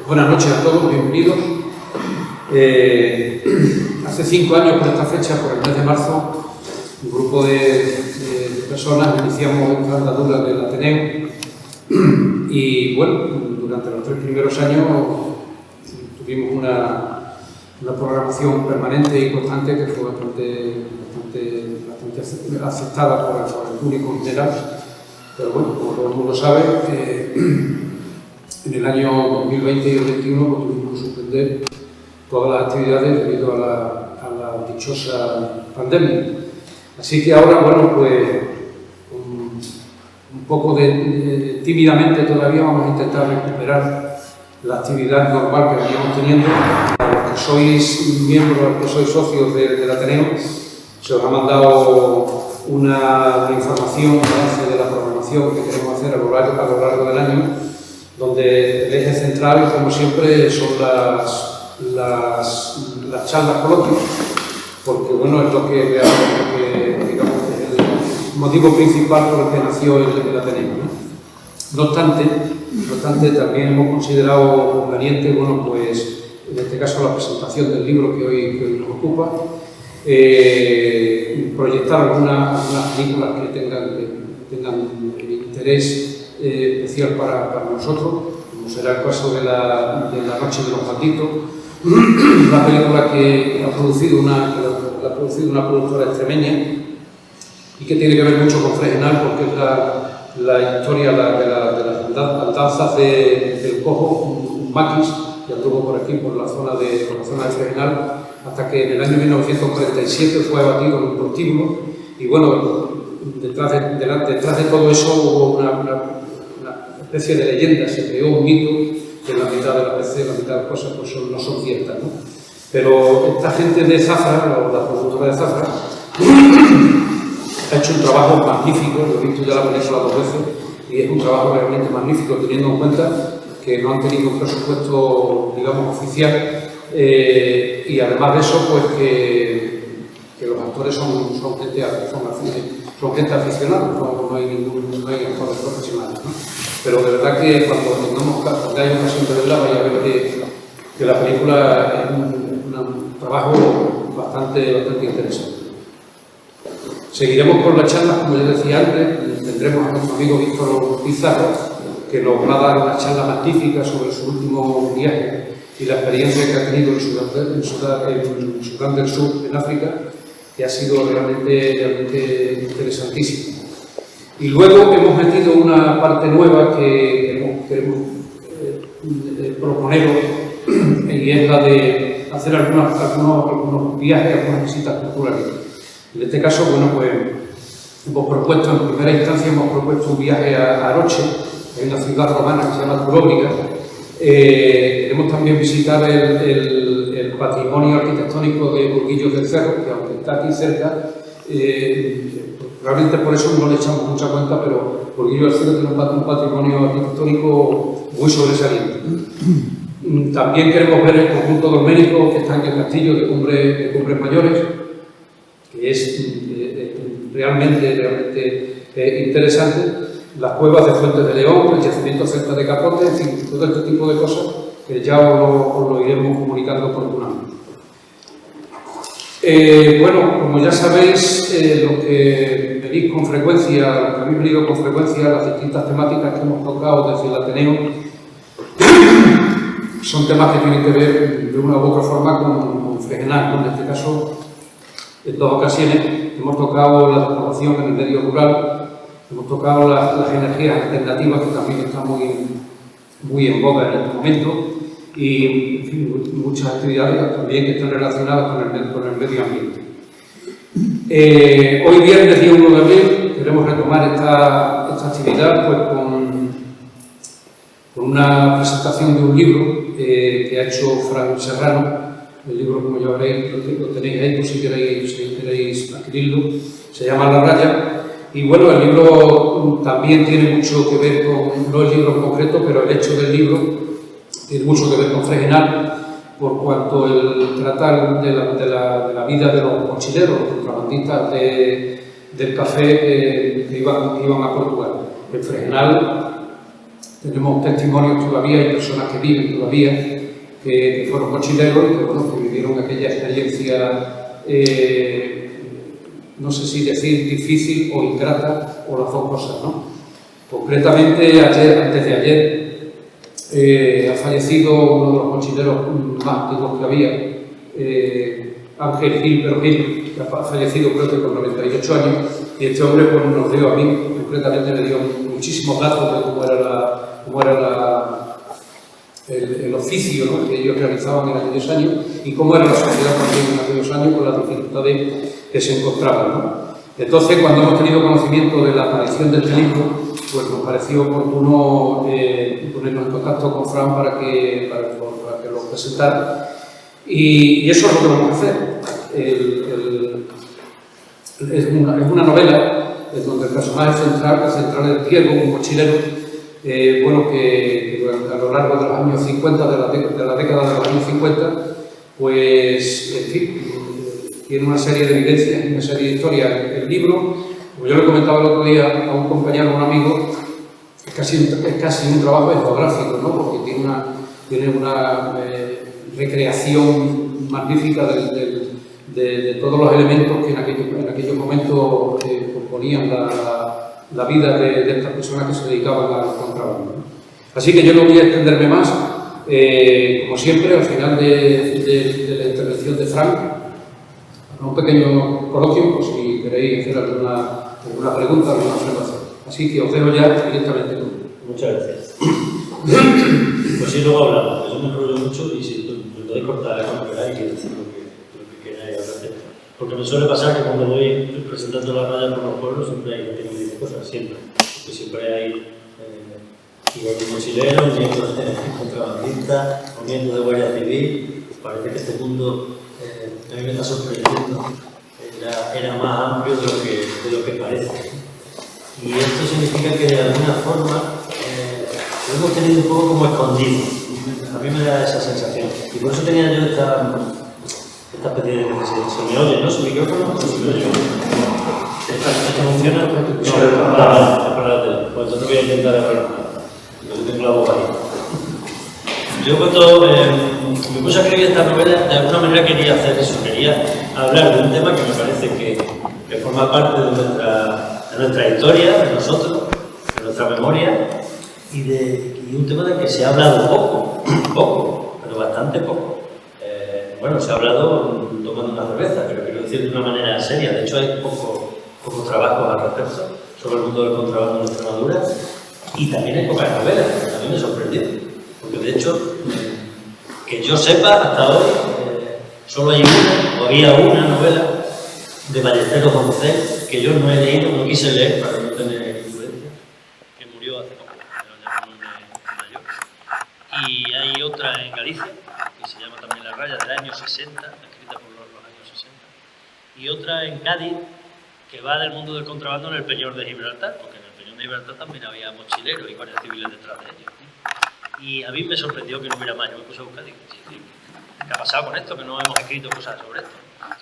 Buenas noches a todos, bienvenidos. Hace 5 años, por esta fecha, por el mes de marzo, un grupo de personas iniciamos esta andadura del Ateneo y, bueno, durante los 3 primeros años tuvimos una programación permanente y constante que fue bastante aceptada por el público en general. Pero bueno, como todo el mundo sabe, en el año 2020 y el 2021 pues, tuvimos que suspender todas las actividades debido a la dichosa pandemia. Así que ahora, bueno, pues un poco tímidamente todavía vamos a intentar recuperar la actividad normal que veníamos teniendo. A los que sois miembros, a los que sois socios del Ateneo, se os ha mandado una información, balance de la programación que queremos hacer a lo largo del año, donde el eje central, como siempre, son las charlas coloquios, porque bueno, es lo que digamos, es el motivo principal por el que nació el Ateneo, ¿no? No obstante, también hemos considerado conveniente, bueno, pues en este caso la presentación del libro que hoy nos ocupa, proyectar algunas películas que tengan interés especial para nosotros, como será el caso de la Noche de los Malditos, una película que ha producido una productora extremeña y que tiene que ver mucho con Fregenal, porque es la historia de las danzas del cojo, un maquis, que anduvo por aquí, por la zona de Fregenal, hasta que en el año 1947 fue abatido en un prostíbulo. Y bueno, detrás de todo eso hubo una especie de leyenda, se creó un mito que la mitad de las veces, la mitad de las cosas pues no son ciertas, ¿no? Pero esta gente de Zafra, la productora de Zafra, ha hecho un trabajo magnífico. Lo he visto ya la película 2 veces y es un trabajo realmente magnífico, teniendo en cuenta que no han tenido un presupuesto, digamos, oficial, y además de eso, pues que los actores son gente aficionada, no hay actores profesionales, ¿no? Pero de verdad que cuando haya ocasión de verla, vaya a ver que la película es un trabajo bastante interesante. Seguiremos con las charlas, como ya decía antes. Tendremos a nuestro amigo Víctor Pizarro, que nos va a dar una charla magnífica sobre su último viaje y la experiencia que ha tenido en Sudán del Sur, en África, que ha sido realmente interesantísima. Y luego hemos metido una parte nueva que queremos proponeros, y es la de hacer algunos viajes, algunas visitas culturales. En este caso, bueno, pues hemos propuesto, en primera instancia, un viaje a Aroche, hay una ciudad romana que se llama Dubrovnik. Queremos también visitar el patrimonio arquitectónico de Burguillos del Cerro, que aunque está aquí cerca, realmente por eso no le echamos mucha cuenta, pero Burguillos del Cerro tiene un patrimonio arquitectónico muy sobresaliente. También queremos ver el conjunto dolménico que está en el castillo de Cumbres Mayores, que es realmente interesante. Las cuevas de Fuentes de León, el yacimiento cerca de Capote, en fin, todo este tipo de cosas que ya os lo iremos comunicando oportunamente. Bueno, como ya sabéis, lo que veis con frecuencia, lo que habéis venido con frecuencia, las distintas temáticas que hemos tocado desde el Ateneo, son temas que tienen que ver de una u otra forma con Fregenal, ¿no? En este caso, en 2 ocasiones, hemos tocado la transformación en el medio rural. Hemos tocado las energías alternativas, que también están muy en boga en este momento, y en fin, muchas actividades también que están relacionadas con el medio ambiente. Hoy viernes, día 1 de abril, queremos retomar esta actividad pues, con una presentación de un libro que ha hecho Fran Serrano. El libro, como ya veréis, lo tenéis ahí por si queréis adquirirlo. Se llama La Raya. Y bueno, el libro también tiene mucho que ver con, no el libro en concreto, pero el hecho del libro tiene mucho que ver con Fregenal, por cuanto el tratar de la vida de los mochileros, los contrabandistas del café que iban a Portugal. En Fregenal tenemos testimonios todavía, hay personas que viven todavía, que fueron mochileros y que, bueno, que vivieron aquella experiencia, no sé si decir difícil o ingrata, o las dos cosas, ¿no? Concretamente, antes de ayer, ha fallecido uno de los mochileros más antiguos que había, Ángel Gil, que ha fallecido creo que con 98 años, y este hombre pues, nos dio a mí, concretamente me dio muchísimos datos de cómo era el oficio, ¿no?, que ellos realizaban en aquellos años y cómo era la sociedad también en aquellos años con las dificultades que se encontraban, ¿no? Entonces, cuando hemos tenido conocimiento de la aparición de este libro, pues nos pareció oportuno ponernos en contacto con Fran para que lo presentara. Y eso es lo que vamos a hacer. Es una novela en donde el personaje central es Diego, un mochilero, bueno, que a lo largo de los años 50, de la década de los años 50, pues, en fin, tiene una serie de evidencias, una serie de historias. El libro, como yo le comentaba el otro día a un compañero, a un amigo, es casi un trabajo etnográfico, ¿no?, porque tiene una recreación magnífica de todos los elementos que en aquellos momentos componían la vida de estas personas que se dedicaban al contrabando, ¿no? Así que yo no voy a extenderme más. Como siempre, al final de la intervención de Frank, un pequeño coloquio, por si queréis hacer alguna pregunta, alguna observación. Así que os dejo ya directamente con... Muchas gracias. Pues sí, luego hablamos. Yo me enrollo mucho y si me podéis cortar cuando queráis y decir lo que queráis hablar. Porque me suele pasar que cuando voy presentando la raya por los pueblos siempre hay gente que me dice cosas, siempre. Porque siempre hay mochileros, miembros de contrabandistas, o miembros de Guardia Civil. Parece que este mundo a mí me está sorprendiendo. Era más amplio de lo que parece. Y esto significa que de alguna forma lo hemos tenido un poco como escondido. A mí me da esa sensación. Y por eso tenía yo esta especie de necesidad. ¿Se me oye, no? ¿Su micrófono? ¿No se me oye? ¿Esto funciona? No, es para la tele. Pues entonces voy a intentar hablar. Yo tengo la voz ahí. Yo cuando me puse a escribir esta novela, de alguna manera quería hacer eso. Quería hablar de un tema que me parece que forma parte de nuestra historia, de nosotros, de nuestra memoria, y un tema del que se ha hablado poco, pero bastante poco. Bueno, se ha hablado tomando una cerveza, pero quiero decir de una manera seria. De hecho, hay pocos trabajos al respecto sobre el mundo del contrabando en Extremadura, y también hay pocas novelas, que también me sorprendió. Porque de hecho, que yo sepa, hasta hoy, solo hay había una novela de Ballesteros Doncel que yo no he leído, no quise leer para no tener influencia, que murió hace poco, era un mayor. Y hay otra en Galicia, que se llama también La Raya, del año 60, escrita por los años 60. Y otra en Cádiz, que va del mundo del contrabando en el Peñón de Gibraltar, porque en el Peñón de Gibraltar también había mochileros y guardias civiles detrás de ellos. Y a mí me sorprendió que no hubiera más. Yo me puse a buscar y dije, ¿qué ha pasado con esto? Que no hemos escrito cosas sobre esto.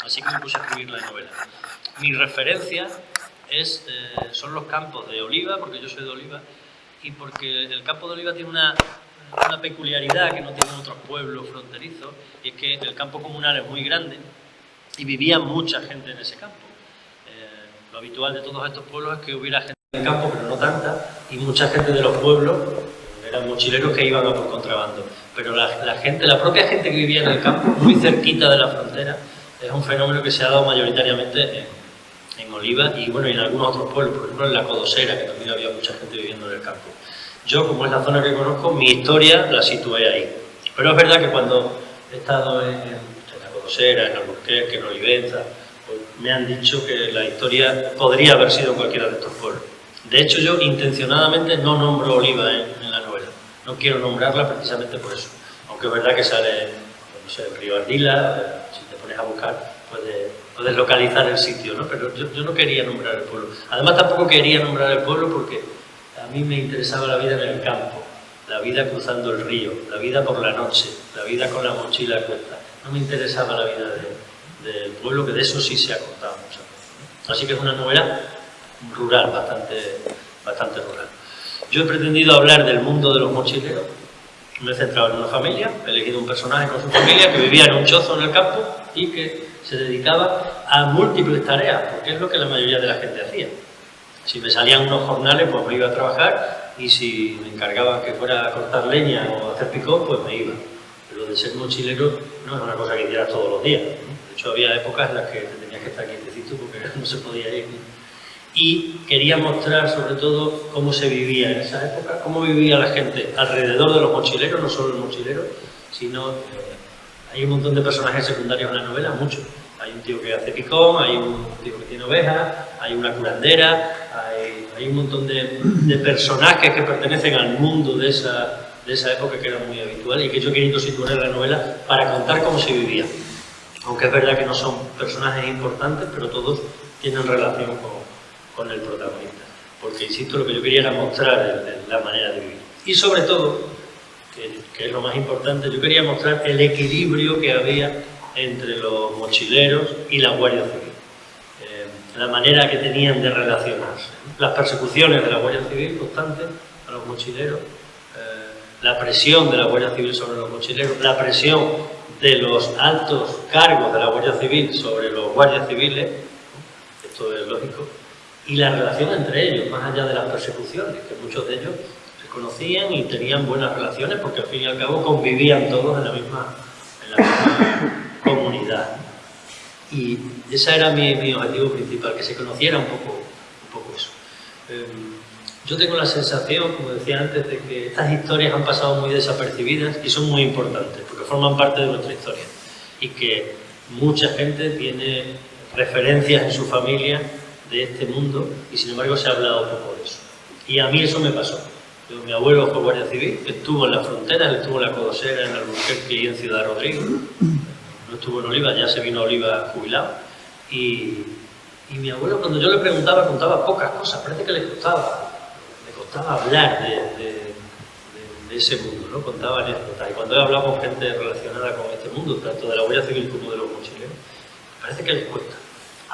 Así que me puse a escribir la novela. Mi referencia son los campos de oliva, porque yo soy de Oliva, y porque el campo de Oliva tiene una peculiaridad que no tienen otros pueblos fronterizos, y es que el campo comunal es muy grande y vivía mucha gente en ese campo. Lo habitual de todos estos pueblos es que hubiera gente en el campo, pero no tanta, y mucha gente de los pueblos eran mochileros que iban a por contrabando. Pero la propia gente que vivía en el campo, muy cerquita de la frontera, es un fenómeno que se ha dado mayoritariamente en Oliva y bueno, en algunos otros pueblos, por ejemplo en la Codosera, que también había mucha gente viviendo en el campo. Yo, como es la zona que conozco, mi historia la situé ahí. Pero es verdad que cuando he estado en la Codosera, en Alburquerque, en Olivenza, pues me han dicho que la historia podría haber sido en cualquiera de estos pueblos. De hecho, yo intencionadamente no nombro Oliva en la novela. No quiero nombrarla precisamente por eso. Aunque es verdad que sale, no sé, el río Ardila, si te pones a buscar, puedes localizar el sitio, ¿no? Pero yo no quería nombrar el pueblo. Además, tampoco quería nombrar el pueblo porque a mí me interesaba la vida en el campo, la vida cruzando el río, la vida por la noche, la vida con la mochila a cuesta. No me interesaba la vida del pueblo, que de eso sí se ha contado muchas veces, ¿no? Así que es una novela rural, bastante rural. Yo he pretendido hablar del mundo de los mochileros. Me he centrado en una familia, he elegido un personaje con su familia que vivía en un chozo en el campo y que se dedicaba a múltiples tareas, porque es lo que la mayoría de la gente hacía. Si me salían unos jornales, pues me iba a trabajar, y si me encargaban que fuera a cortar leña o a hacer picón, pues me iba. Pero de ser mochilero no es una cosa que hicieras todos los días, ¿no? De hecho, había épocas en las que te tenías que estar quietecito porque no se podía ir, ¿no? Y quería mostrar sobre todo cómo se vivía en esa época, cómo vivía la gente alrededor de los mochileros, no solo el mochilero, sino hay un montón de personajes secundarios en la novela, muchos. Hay un tío que hace picón, hay un tío que tiene ovejas, hay una curandera, hay un montón de personajes que pertenecen al mundo de esa época que era muy habitual y que yo he querido situar en la novela para contar cómo se vivía. Aunque es verdad que no son personajes importantes, pero todos tienen relación con el protagonista, porque insisto, lo que yo quería era mostrar la manera de vivir y sobre todo, que es lo más importante, yo quería mostrar el equilibrio que había entre los mochileros y la Guardia Civil, la manera que tenían de relacionarse, las persecuciones de la Guardia Civil constantes a los mochileros, la presión de la Guardia Civil sobre los mochileros, la presión de los altos cargos de la Guardia Civil sobre los guardias civiles, esto es lógico, y la relación entre ellos, más allá de las persecuciones, que muchos de ellos se conocían y tenían buenas relaciones porque al fin y al cabo convivían todos en la misma comunidad. Y ese era mi objetivo principal, que se conociera un poco eso. Yo tengo la sensación, como decía antes, de que estas historias han pasado muy desapercibidas y son muy importantes porque forman parte de nuestra historia y que mucha gente tiene referencias en su familia de este mundo y sin embargo se ha hablado poco de eso. Y a mí eso me pasó. Mi abuelo fue guardia civil, estuvo en la frontera, estuvo en la Codosera, en Albuquerque y en Ciudad Rodrigo. No estuvo en Oliva, ya se vino a Oliva jubilado. Y mi abuelo, cuando yo le preguntaba, contaba pocas cosas, parece que le costaba hablar de ese mundo, ¿no? Contaba anécdotas. Y cuando he hablado con gente relacionada con este mundo, tanto de la Guardia Civil como de los mochileros, parece que les cuesta.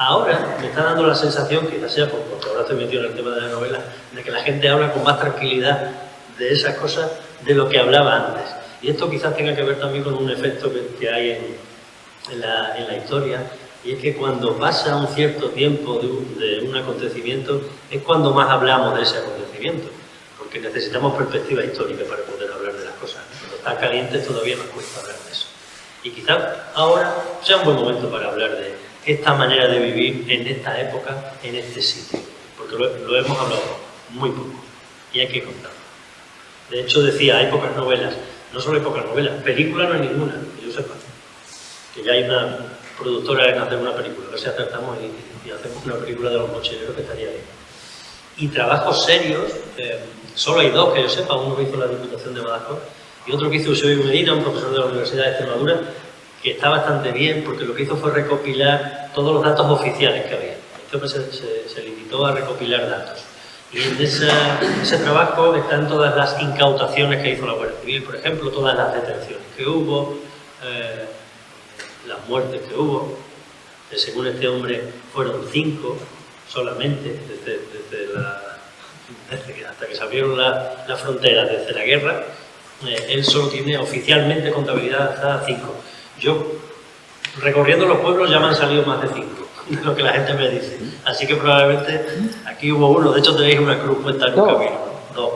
Ahora me está dando la sensación, quizás sea porque ahora estoy metido en el tema de la novela, de que la gente habla con más tranquilidad de esas cosas de lo que hablaba antes. Y esto quizás tenga que ver también con un efecto que hay en la historia, y es que cuando pasa un cierto tiempo de un acontecimiento, es cuando más hablamos de ese acontecimiento, porque necesitamos perspectiva histórica para poder hablar de las cosas. Cuando están calientes todavía nos cuesta hablar de eso. Y quizás ahora sea un buen momento para hablar de esta manera de vivir en esta época, en este sitio, porque lo hemos hablado muy poco y hay que contarlo. De hecho decía, hay pocas novelas, no solo hay pocas novelas, películas no hay ninguna, que yo sepa, que ya hay una productora en hacer una película, a ver si acertamos y hacemos una película de los mochileros, que estaría bien. Y trabajos serios, solo hay dos que yo sepa, uno que hizo la Diputación de Badajoz y otro que hizo Eusebio Medina, un profesor de la Universidad de Extremadura, que está bastante bien porque lo que hizo fue recopilar todos los datos oficiales que había. Este hombre se limitó a recopilar datos. Y en ese trabajo están todas las incautaciones que hizo la Guardia Civil, por ejemplo, todas las detenciones que hubo, las muertes que hubo. Según este hombre, fueron 5 solamente hasta que se abrieron las fronteras desde la guerra. Él solo tiene oficialmente contabilidad hasta 5. Yo, recorriendo los pueblos, ya me han salido más de 5, de lo que la gente me dice. Así que probablemente aquí hubo uno, de hecho tenéis una cruz puesta en un camino, ¿no? 2.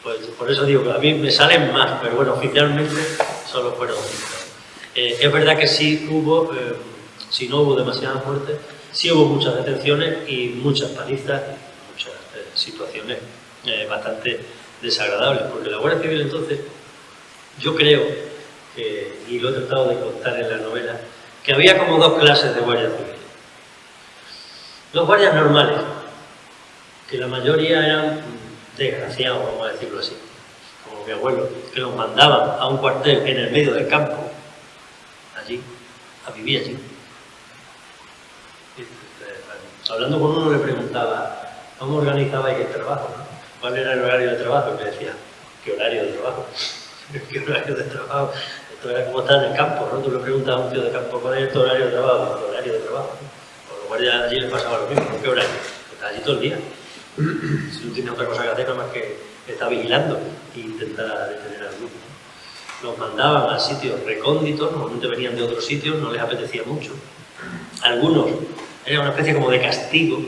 Pues por eso digo que a mí me salen más, pero bueno, oficialmente solo fueron 5. Es verdad que sí hubo, si no hubo demasiadas muertes, sí hubo muchas detenciones y muchas palizas, muchas situaciones bastante desagradables, porque la Guardia Civil entonces, yo creo, y lo he tratado de contar en la novela, que había como 2 clases de guardias civiles. Los guardias normales, que la mayoría eran desgraciados, vamos a decirlo así, como mi abuelo, que los mandaban a un cuartel en el medio del campo, allí, a vivir allí. Hablando con uno le preguntaba, ¿cómo organizabais el trabajo? ¿Cuál era el horario de trabajo? Y me decía, ¿qué horario de trabajo? ¿Qué horario de trabajo? Esto era como estar en el campo, ¿no? Tú le preguntas a un tío de campo, ¿cuál es tu horario de trabajo? ¿Tu horario de trabajo? A los guardias allí les pasaba lo mismo, ¿qué horario? Está allí todo el día. Si no tienes otra cosa que hacer, nada más que estar vigilando e intentar detener al grupo. Los mandaban a sitios recónditos, normalmente venían de otros sitios, no les apetecía mucho. Algunos era una especie como de castigo,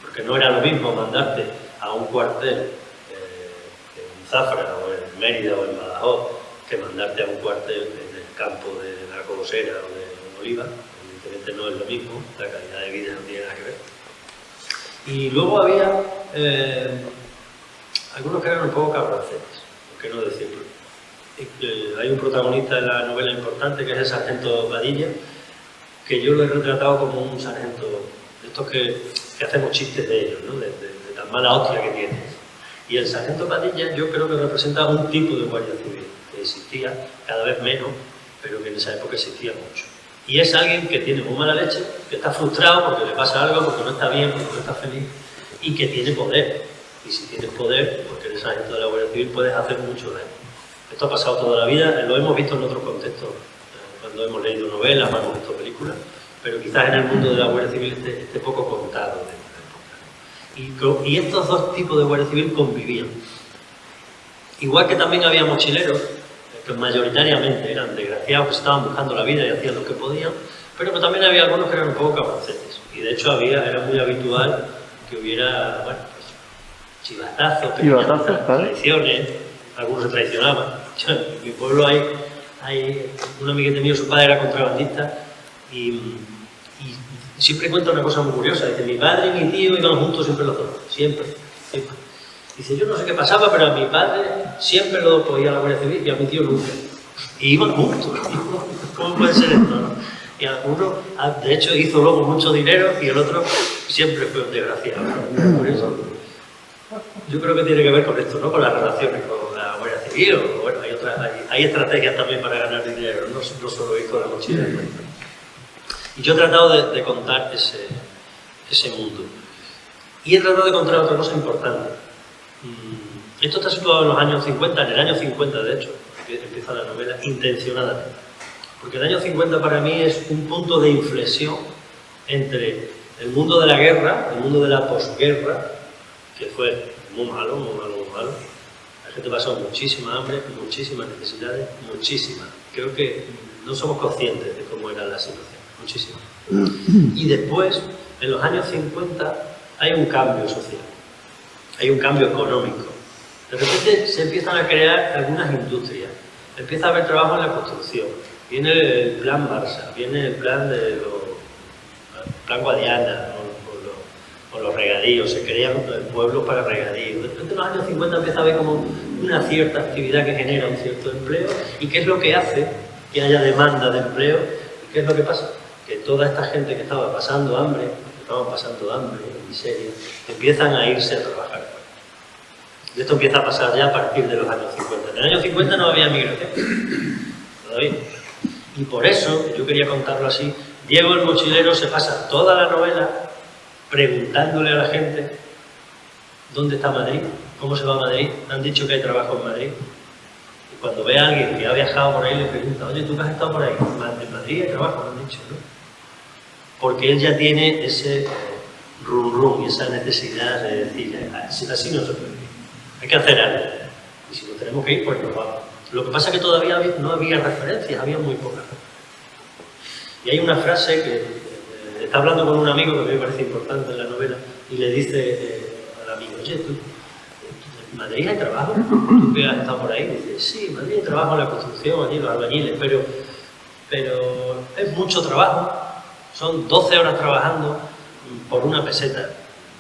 porque no era lo mismo mandarte a un cuartel en Zafra o en Mérida o en Badajoz que mandarte a un cuartel en el campo de la Colosera o de Oliva. Evidentemente no es lo mismo, la calidad de vida no tiene nada que ver. Y luego había algunos que eran un poco cabroncetes, por qué no decirlo. Hay un protagonista de la novela importante que es el sargento Padilla, que yo lo he retratado como un sargento de estos que hacemos chistes de ellos, ¿no? de tan mala hostia que tiene. Y el sargento Padilla yo creo que representa un tipo de guardia civil que existía cada vez menos, pero que en esa época existía mucho. Y es alguien que tiene muy mala leche, que está frustrado porque le pasa algo, porque no está bien, porque no está feliz, y que tiene poder. Y si tienes poder, porque eres sargento de la Guardia Civil, puedes hacer mucho daño. Esto ha pasado toda la vida, lo hemos visto en otros contextos, cuando hemos leído novelas o hemos visto películas, pero quizás en el mundo de la Guardia Civil esté poco contado de esta época. Y estos dos tipos de Guardia Civil convivían. Igual que también había mochileros, que mayoritariamente eran desgraciados que estaban buscando la vida y hacían lo que podían, pero que también había algunos que eran un poco cabroncetes. Y de hecho era muy habitual que hubiera, bueno, pues, chivatazos, traiciones, algunos se traicionaban. En mi pueblo hay un amiguete mío, su padre era contrabandista y siempre cuenta una cosa muy curiosa. Dice, mi padre y mi tío iban juntos siempre los dos, siempre. Dice, yo no sé qué pasaba, pero a mi padre siempre lo cogía a la Guardia Civil y a mi tío nunca. Y iban juntos. ¿Cómo puede ser esto, no? Y alguno, de hecho, hizo luego mucho dinero y el otro siempre fue un desgraciado. Por eso, yo creo que tiene que ver con esto, ¿no? Con las relaciones con la Guardia Civil. O, bueno, hay estrategias también para ganar dinero, no solo ir con la mochila. Y yo he tratado de contar ese mundo. Y he tratado de contar otra cosa importante. Esto está situado en los años 50, en el año 50 de hecho, empieza la novela intencionadamente. Porque el año 50 para mí es un punto de inflexión entre el mundo de la guerra, el mundo de la posguerra, que fue muy malo, muy malo, muy malo. La gente pasó muchísima hambre, muchísimas necesidades, muchísimas. Creo que no somos conscientes de cómo era la situación, muchísimas. Y después, en los años 50, hay un cambio social. Hay un cambio económico. De repente se empiezan a crear algunas industrias, empieza a haber trabajo en la construcción, viene el plan Barça, viene el plan plan Guadiana, o los regadíos, se crean pueblos para regadíos. De repente en los años 50 empieza a haber como una cierta actividad que genera un cierto empleo, y ¿qué es lo que hace que haya demanda de empleo? ¿Y qué es lo que pasa? Que toda esta gente que estaba pasando hambre, miseria, empiezan a irse a trabajar. Esto empieza a pasar ya a partir de los años 50. En el año 50 no había migración, todavía. Y por eso, yo quería contarlo así, Diego el mochilero se pasa toda la novela preguntándole a la gente ¿dónde está Madrid? ¿Cómo se va a Madrid? Han dicho que hay trabajo en Madrid. Y cuando ve a alguien que ha viajado por ahí le pregunta, oye, ¿tú que has estado por ahí? En Madrid hay trabajo, me han dicho, ¿no? Porque él ya tiene ese rum y esa necesidad de decir, así no se puede ir. Hay que hacer algo. Y si no tenemos que ir, pues nos vamos. Lo que pasa es que todavía no había referencias, había muy pocas. Y hay una frase que está hablando con un amigo que a mí me parece importante en la novela y le dice al amigo, oye, ¿tú, en Madrid hay trabajo? ¿Tú que has estado por ahí? Y dice, sí, en Madrid hay trabajo en la construcción, allí los albañiles, pero es mucho trabajo. Son 12 horas trabajando por una peseta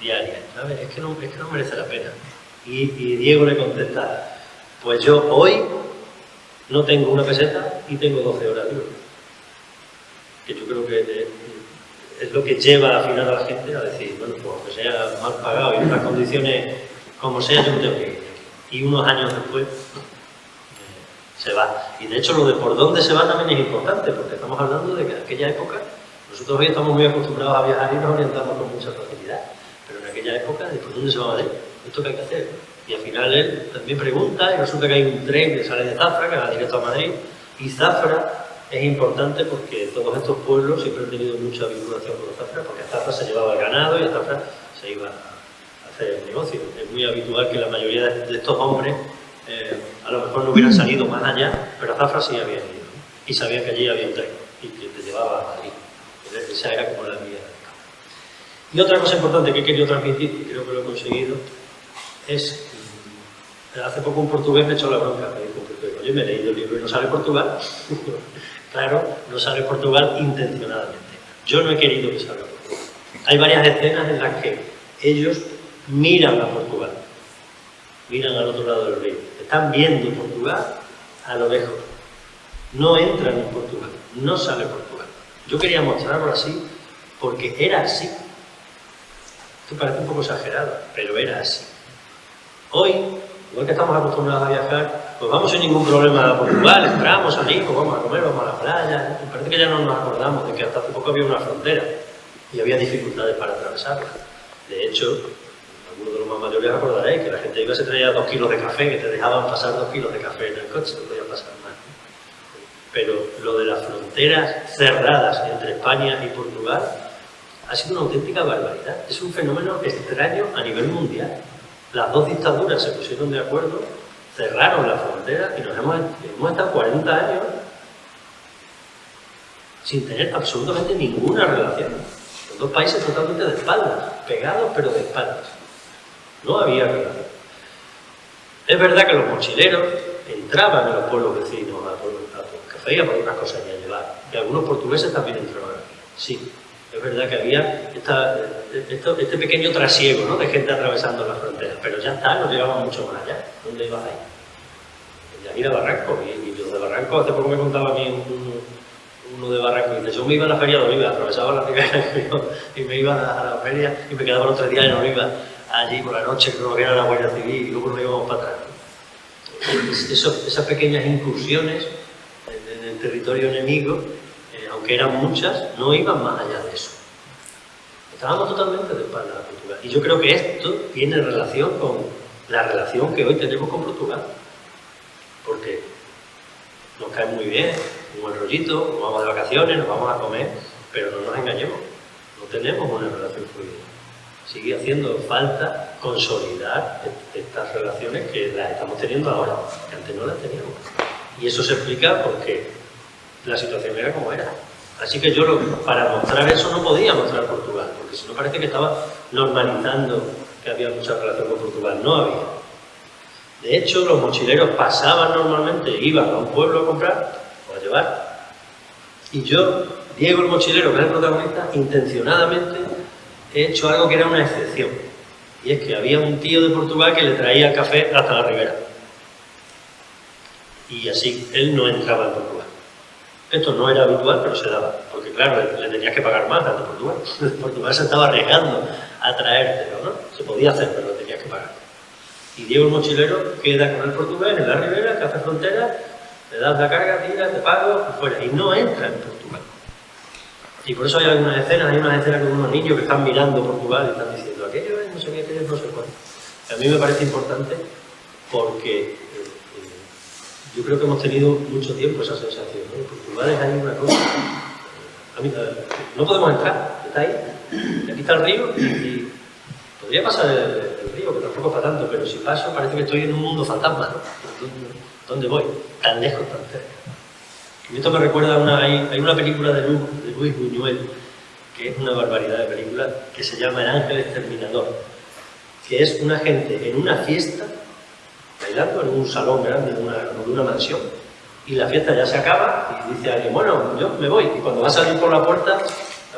diaria, ¿sabes? Es que no merece la pena. Y Diego le contesta, pues yo hoy no tengo una peseta y tengo 12 horas libres. Que yo creo que es lo que lleva al final a la gente a decir, bueno, pues aunque sea mal pagado y en unas condiciones como sea, yo no tengo que ir. Y unos años después se va. Y de hecho lo de por dónde se va también es importante, porque estamos hablando de que en aquella época, nosotros hoy estamos muy acostumbrados a viajar y nos orientamos con mucha facilidad, pero en aquella época, ¿de por dónde se va a Madrid? ¿Esto qué hay que hacer? Y al final él también pregunta y resulta que hay un tren que sale de Zafra, que va directo a Madrid, y Zafra es importante porque todos estos pueblos siempre han tenido mucha vinculación con Zafra, porque a Zafra se llevaba el ganado y a Zafra se iba a hacer negocio. Es muy habitual que la mayoría de estos hombres a lo mejor no hubieran salido más allá, pero a Zafra sí habían ido, ¿no? Y sabían que allí había un tren y que te llevaba a Madrid. Esa era como la vía. Y otra cosa importante que he querido transmitir, y creo que lo he conseguido, es... hace poco un portugués me echó la bronca, me dijo un portugués: oye, me he leído el libro y no sale Portugal. Claro, no sale Portugal intencionadamente. Yo no he querido que salga Portugal. Hay varias escenas en las que ellos miran a Portugal, miran al otro lado del río, están viendo Portugal a lo lejos, no entran en Portugal, no sale Portugal. Yo quería mostrarlo así porque era así. Esto parece un poco exagerado, pero era así. Hoy, igual que estamos acostumbrados a viajar, pues vamos sin ningún problema a Portugal, entramos, salimos, vamos a comer, vamos a la playa. Me parece que ya no nos acordamos de que hasta hace poco había una frontera y había dificultades para atravesarla. De hecho, algunos de los más mayores acordaréis que la gente iba y se traía 2 kilos de café, que te dejaban pasar 2 kilos de café en el coche, no podía pasar más. Pero lo de las fronteras cerradas entre España y Portugal ha sido una auténtica barbaridad. Es un fenómeno extraño a nivel mundial. Las dos dictaduras se pusieron de acuerdo, cerraron la frontera y nos hemos estado 40 años sin tener absolutamente ninguna relación. Los dos países totalmente de espaldas, pegados pero de espaldas. No había relación. Es verdad que los mochileros entraban en los pueblos vecinos a por café y a por otras cosas y a llevar. Y algunos portugueses también entraban aquí. Sí, es verdad que había este pequeño trasiego, ¿no?, de gente atravesando las fronteras, pero ya está, no llegaban mucho más allá. ¿Dónde ibas ahí? Ya ir a Barranco, y los de Barranco, hace poco me contaba a mí uno de Barranco, y dice: yo me iba a la feria de Oliva, atravesaba la Ribera y me iba a la feria y me quedaba los 3 días en Oliva, allí por la noche, creo que era la Guardia Civil, y luego nos íbamos para atrás. Esas pequeñas incursiones en el territorio enemigo, aunque eran muchas, no iban más allá de eso. Estábamos totalmente de espaldas a Portugal. Y yo creo que esto tiene relación con la relación que hoy tenemos con Portugal. Porque nos cae muy bien, un buen rollito, nos vamos de vacaciones, nos vamos a comer, pero no nos engañemos, no tenemos una relación fluida. Sigue haciendo falta consolidar estas relaciones que las estamos teniendo ahora, que antes no las teníamos. Y eso se explica porque la situación era como era. Así que yo, para mostrar eso, no podía mostrar Portugal, porque si no parece que estaba normalizando que había mucha relación con Portugal. No había. De hecho, los mochileros pasaban normalmente, iban a un pueblo a comprar o a llevar. Y yo, Diego el mochilero, que es el protagonista, intencionadamente he hecho algo que era una excepción. Y es que había un tío de Portugal que le traía el café hasta la ribera. Y así, él no entraba en Portugal. Esto no era habitual, pero se daba. Porque claro, le tenías que pagar más a Portugal. Portugal se estaba arriesgando a traértelo, ¿no? Se podía hacer, pero lo tenías que pagar. Y Diego el mochilero queda con el portugués en la ribera, que hace frontera, le das la carga, tira, te pago y fuera. Y no entra en Portugal. Y por eso hay algunas escenas con unos niños que están mirando Portugal y están diciendo aquello es no sé qué, aquello es no sé cuánto. A mí me parece importante porque yo creo que hemos tenido mucho tiempo esa sensación, ¿no? En Portugal es ahí una cosa. No podemos entrar, está ahí. Y aquí está el río y podría pasar el río, que tampoco es para tanto, pero si paso parece que estoy en un mundo fantasma, ¿no? ¿Dónde voy? Tan lejos, tan cerca. Y esto me recuerda hay una película de Luis Buñuel, que es una barbaridad de película, que se llama El Ángel Exterminador, que es una gente en una fiesta, bailando en un salón grande de una mansión, y la fiesta ya se acaba, y dice alguien: bueno, yo me voy, y cuando va a salir por la puerta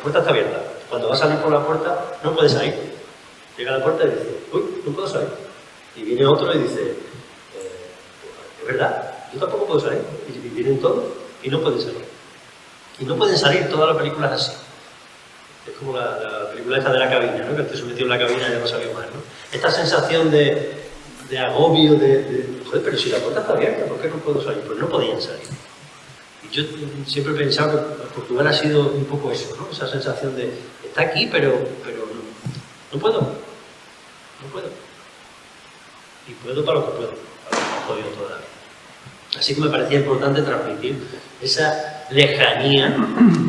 está abierta, cuando va a salir por la puerta no puede salir. Llega a la puerta y dice: uy, no puedo salir. Y viene otro y dice: es verdad, yo tampoco puedo salir. Y vienen todos y no pueden salir. Y no pueden salir, toda la película es así. Es como la película esta de la cabina, ¿no? Que te sometió en la cabina y ya no salió más, ¿no? Esta sensación de agobio, joder, pero si la puerta está abierta, ¿por qué no puedo salir? Pues no podían salir. Y yo siempre he pensado que Portugal ha sido un poco eso, ¿no? Esa sensación de, está aquí, pero no puedo. No puedo. Y puedo para lo que puedo, para lo que he podido todavía. Así que me parecía importante transmitir esa lejanía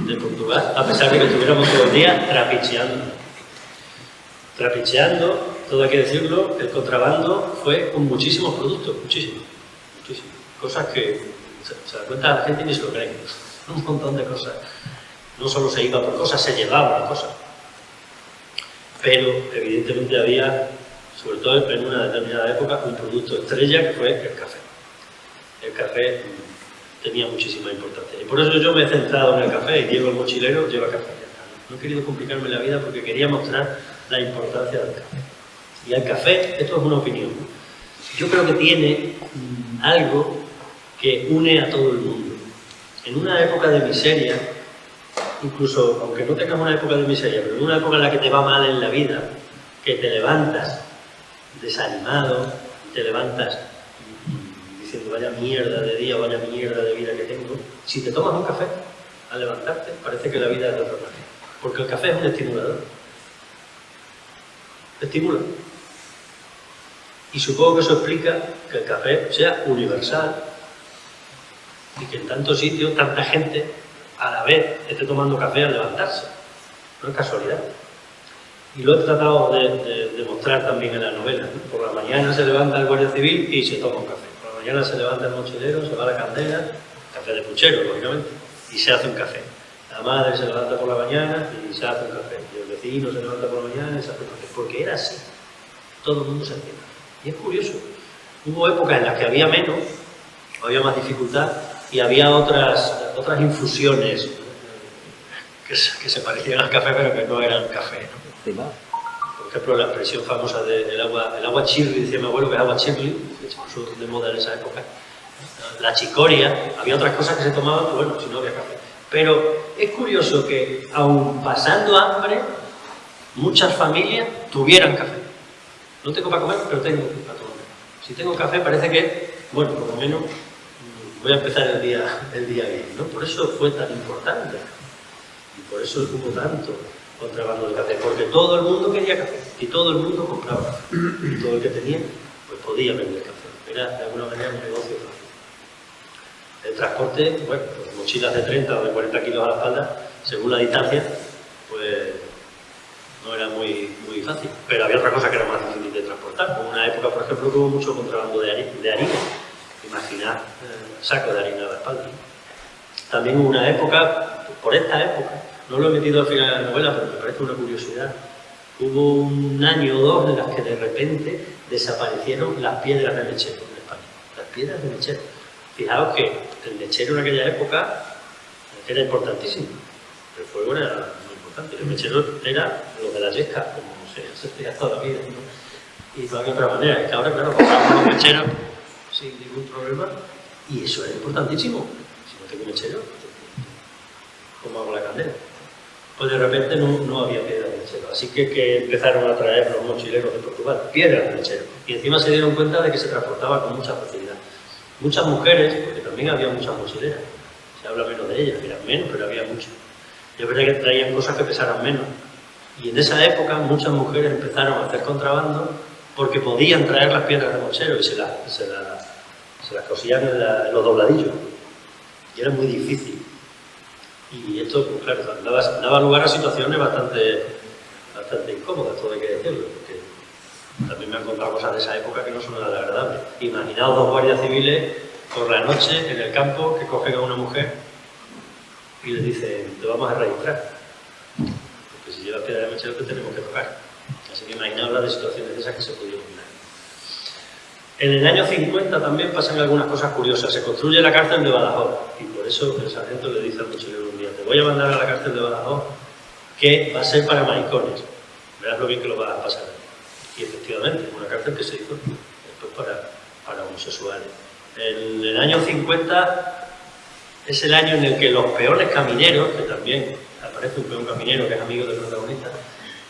de Portugal, a pesar de que estuviéramos todo el día trapicheando. Trapicheando, todo hay que decirlo, el contrabando fue con muchísimos productos, muchísimos. Cosas que se da cuenta la gente y ni se lo cree. Un montón de cosas. No solo se iba por cosas, se llevaban cosas. Pero evidentemente había, sobre todo en una determinada época, un producto estrella que fue el café. El café tenía muchísima importancia. Y por eso yo me he centrado en el café, y Diego el mochilero lleva café. No he querido complicarme la vida porque quería mostrar la importancia del café. Y el café, esto es una opinión, yo creo que tiene algo que une a todo el mundo. En una época de miseria, incluso aunque no tengas una época de miseria, pero en una época en la que te va mal en la vida, que te levantas desanimado, te levantas diciendo vaya mierda de día, vaya mierda de vida que tengo, si te tomas un café al levantarte, parece que la vida es de otra manera. Porque el café es un estimulador. Estimula. Y supongo que eso explica que el café sea universal y que en tantos sitios tanta gente a la vez esté tomando café al levantarse. No es casualidad. Y lo he tratado de mostrar también en la novela, ¿no? Por la mañana se levanta el guardia civil y se toma un café. Por la mañana se levanta el mochilero, se va a la candela, café de puchero, lógicamente, y se hace un café. La madre se levanta por la mañana y se hace un café. Y el vecino se levanta por la mañana y se hace un café. Porque era así. Todo el mundo se hacía café. Y es curioso. Hubo épocas en las que había menos, había más dificultad y había otras infusiones que se parecían al café pero que no eran café, ¿no? Por ejemplo, la expresión famosa del agua chirri, decía mi abuelo que es agua chirri, que se puso de moda en esa época. La chicoria, había otras cosas que se tomaban, pues bueno, si no había café. Pero es curioso que, aun pasando hambre, muchas familias tuvieran café. No tengo para comer, pero tengo para tomar. Si tengo café, parece que, bueno, por lo menos voy a empezar el día bien, ¿no? Por eso fue tan importante. Y por eso hubo tanto contrabando de café. Porque todo el mundo quería café. Y todo el mundo compraba café. Y todo el que tenía, pues podía vender café. Era, de alguna manera, un negocio fácil. El transporte, bueno, pues mochilas de 30 o de 40 kilos a la espalda, según la distancia, pues no era muy fácil. Pero había otra cosa que era más difícil de transportar. Como una época, por ejemplo, que hubo mucho contrabando de harina. Imaginad sacos de harina a la espalda. También hubo una época, por esta época, no lo he metido al final de la novela, pero me parece una curiosidad, hubo un año o dos en las que de repente desaparecieron las piedras de mechero en España. Las piedras de mechero. Fijaos que el mechero en aquella época era importantísimo. El fuego era muy importante. El mechero era lo de la yesca, como se hacía toda la vida, ¿no? Y no había otra manera. Es que ahora, claro, compramos un mechero sin ningún problema y eso era importantísimo. Si no tengo mechero, ¿cómo hago la candela? Pues de repente no había piedras de mechero. Así que empezaron a traer los mochileros de Portugal piedras de mechero. Y encima se dieron cuenta de que se transportaba con mucha facilidad. Muchas mujeres, porque también había muchas mochileras, se habla menos de ellas, eran menos, pero había muchas. Yo creo que traían cosas que pesaran menos. Y en esa época muchas mujeres empezaron a hacer contrabando porque podían traer las piedras de mochero y se las cosían en los dobladillos. Y era muy difícil. Y esto, pues claro, daba lugar a situaciones bastante incómodas, todo hay que decirlo, porque también me han contado cosas de esa época que no son nada agradables. Imaginaos dos guardias civiles por la noche en el campo que cogen a una mujer y le dicen, te vamos a registrar. Porque si llevas piedra de mechero te tenemos que tocar. Así que imaginaos las situaciones de esas que se podían imaginar. En el año 50 también pasan algunas cosas curiosas. Se construye la cárcel de Badajoz y por eso el sargento le dice al mochilero un día, te voy a mandar a la cárcel de Badajoz que va a ser para maricones. Verás lo bien que lo vas a pasar. Y efectivamente, una cárcel que se hizo después para homosexuales. En el año 50 es el año en el que los peones camineros, que también aparece un peón caminero que es amigo del protagonista,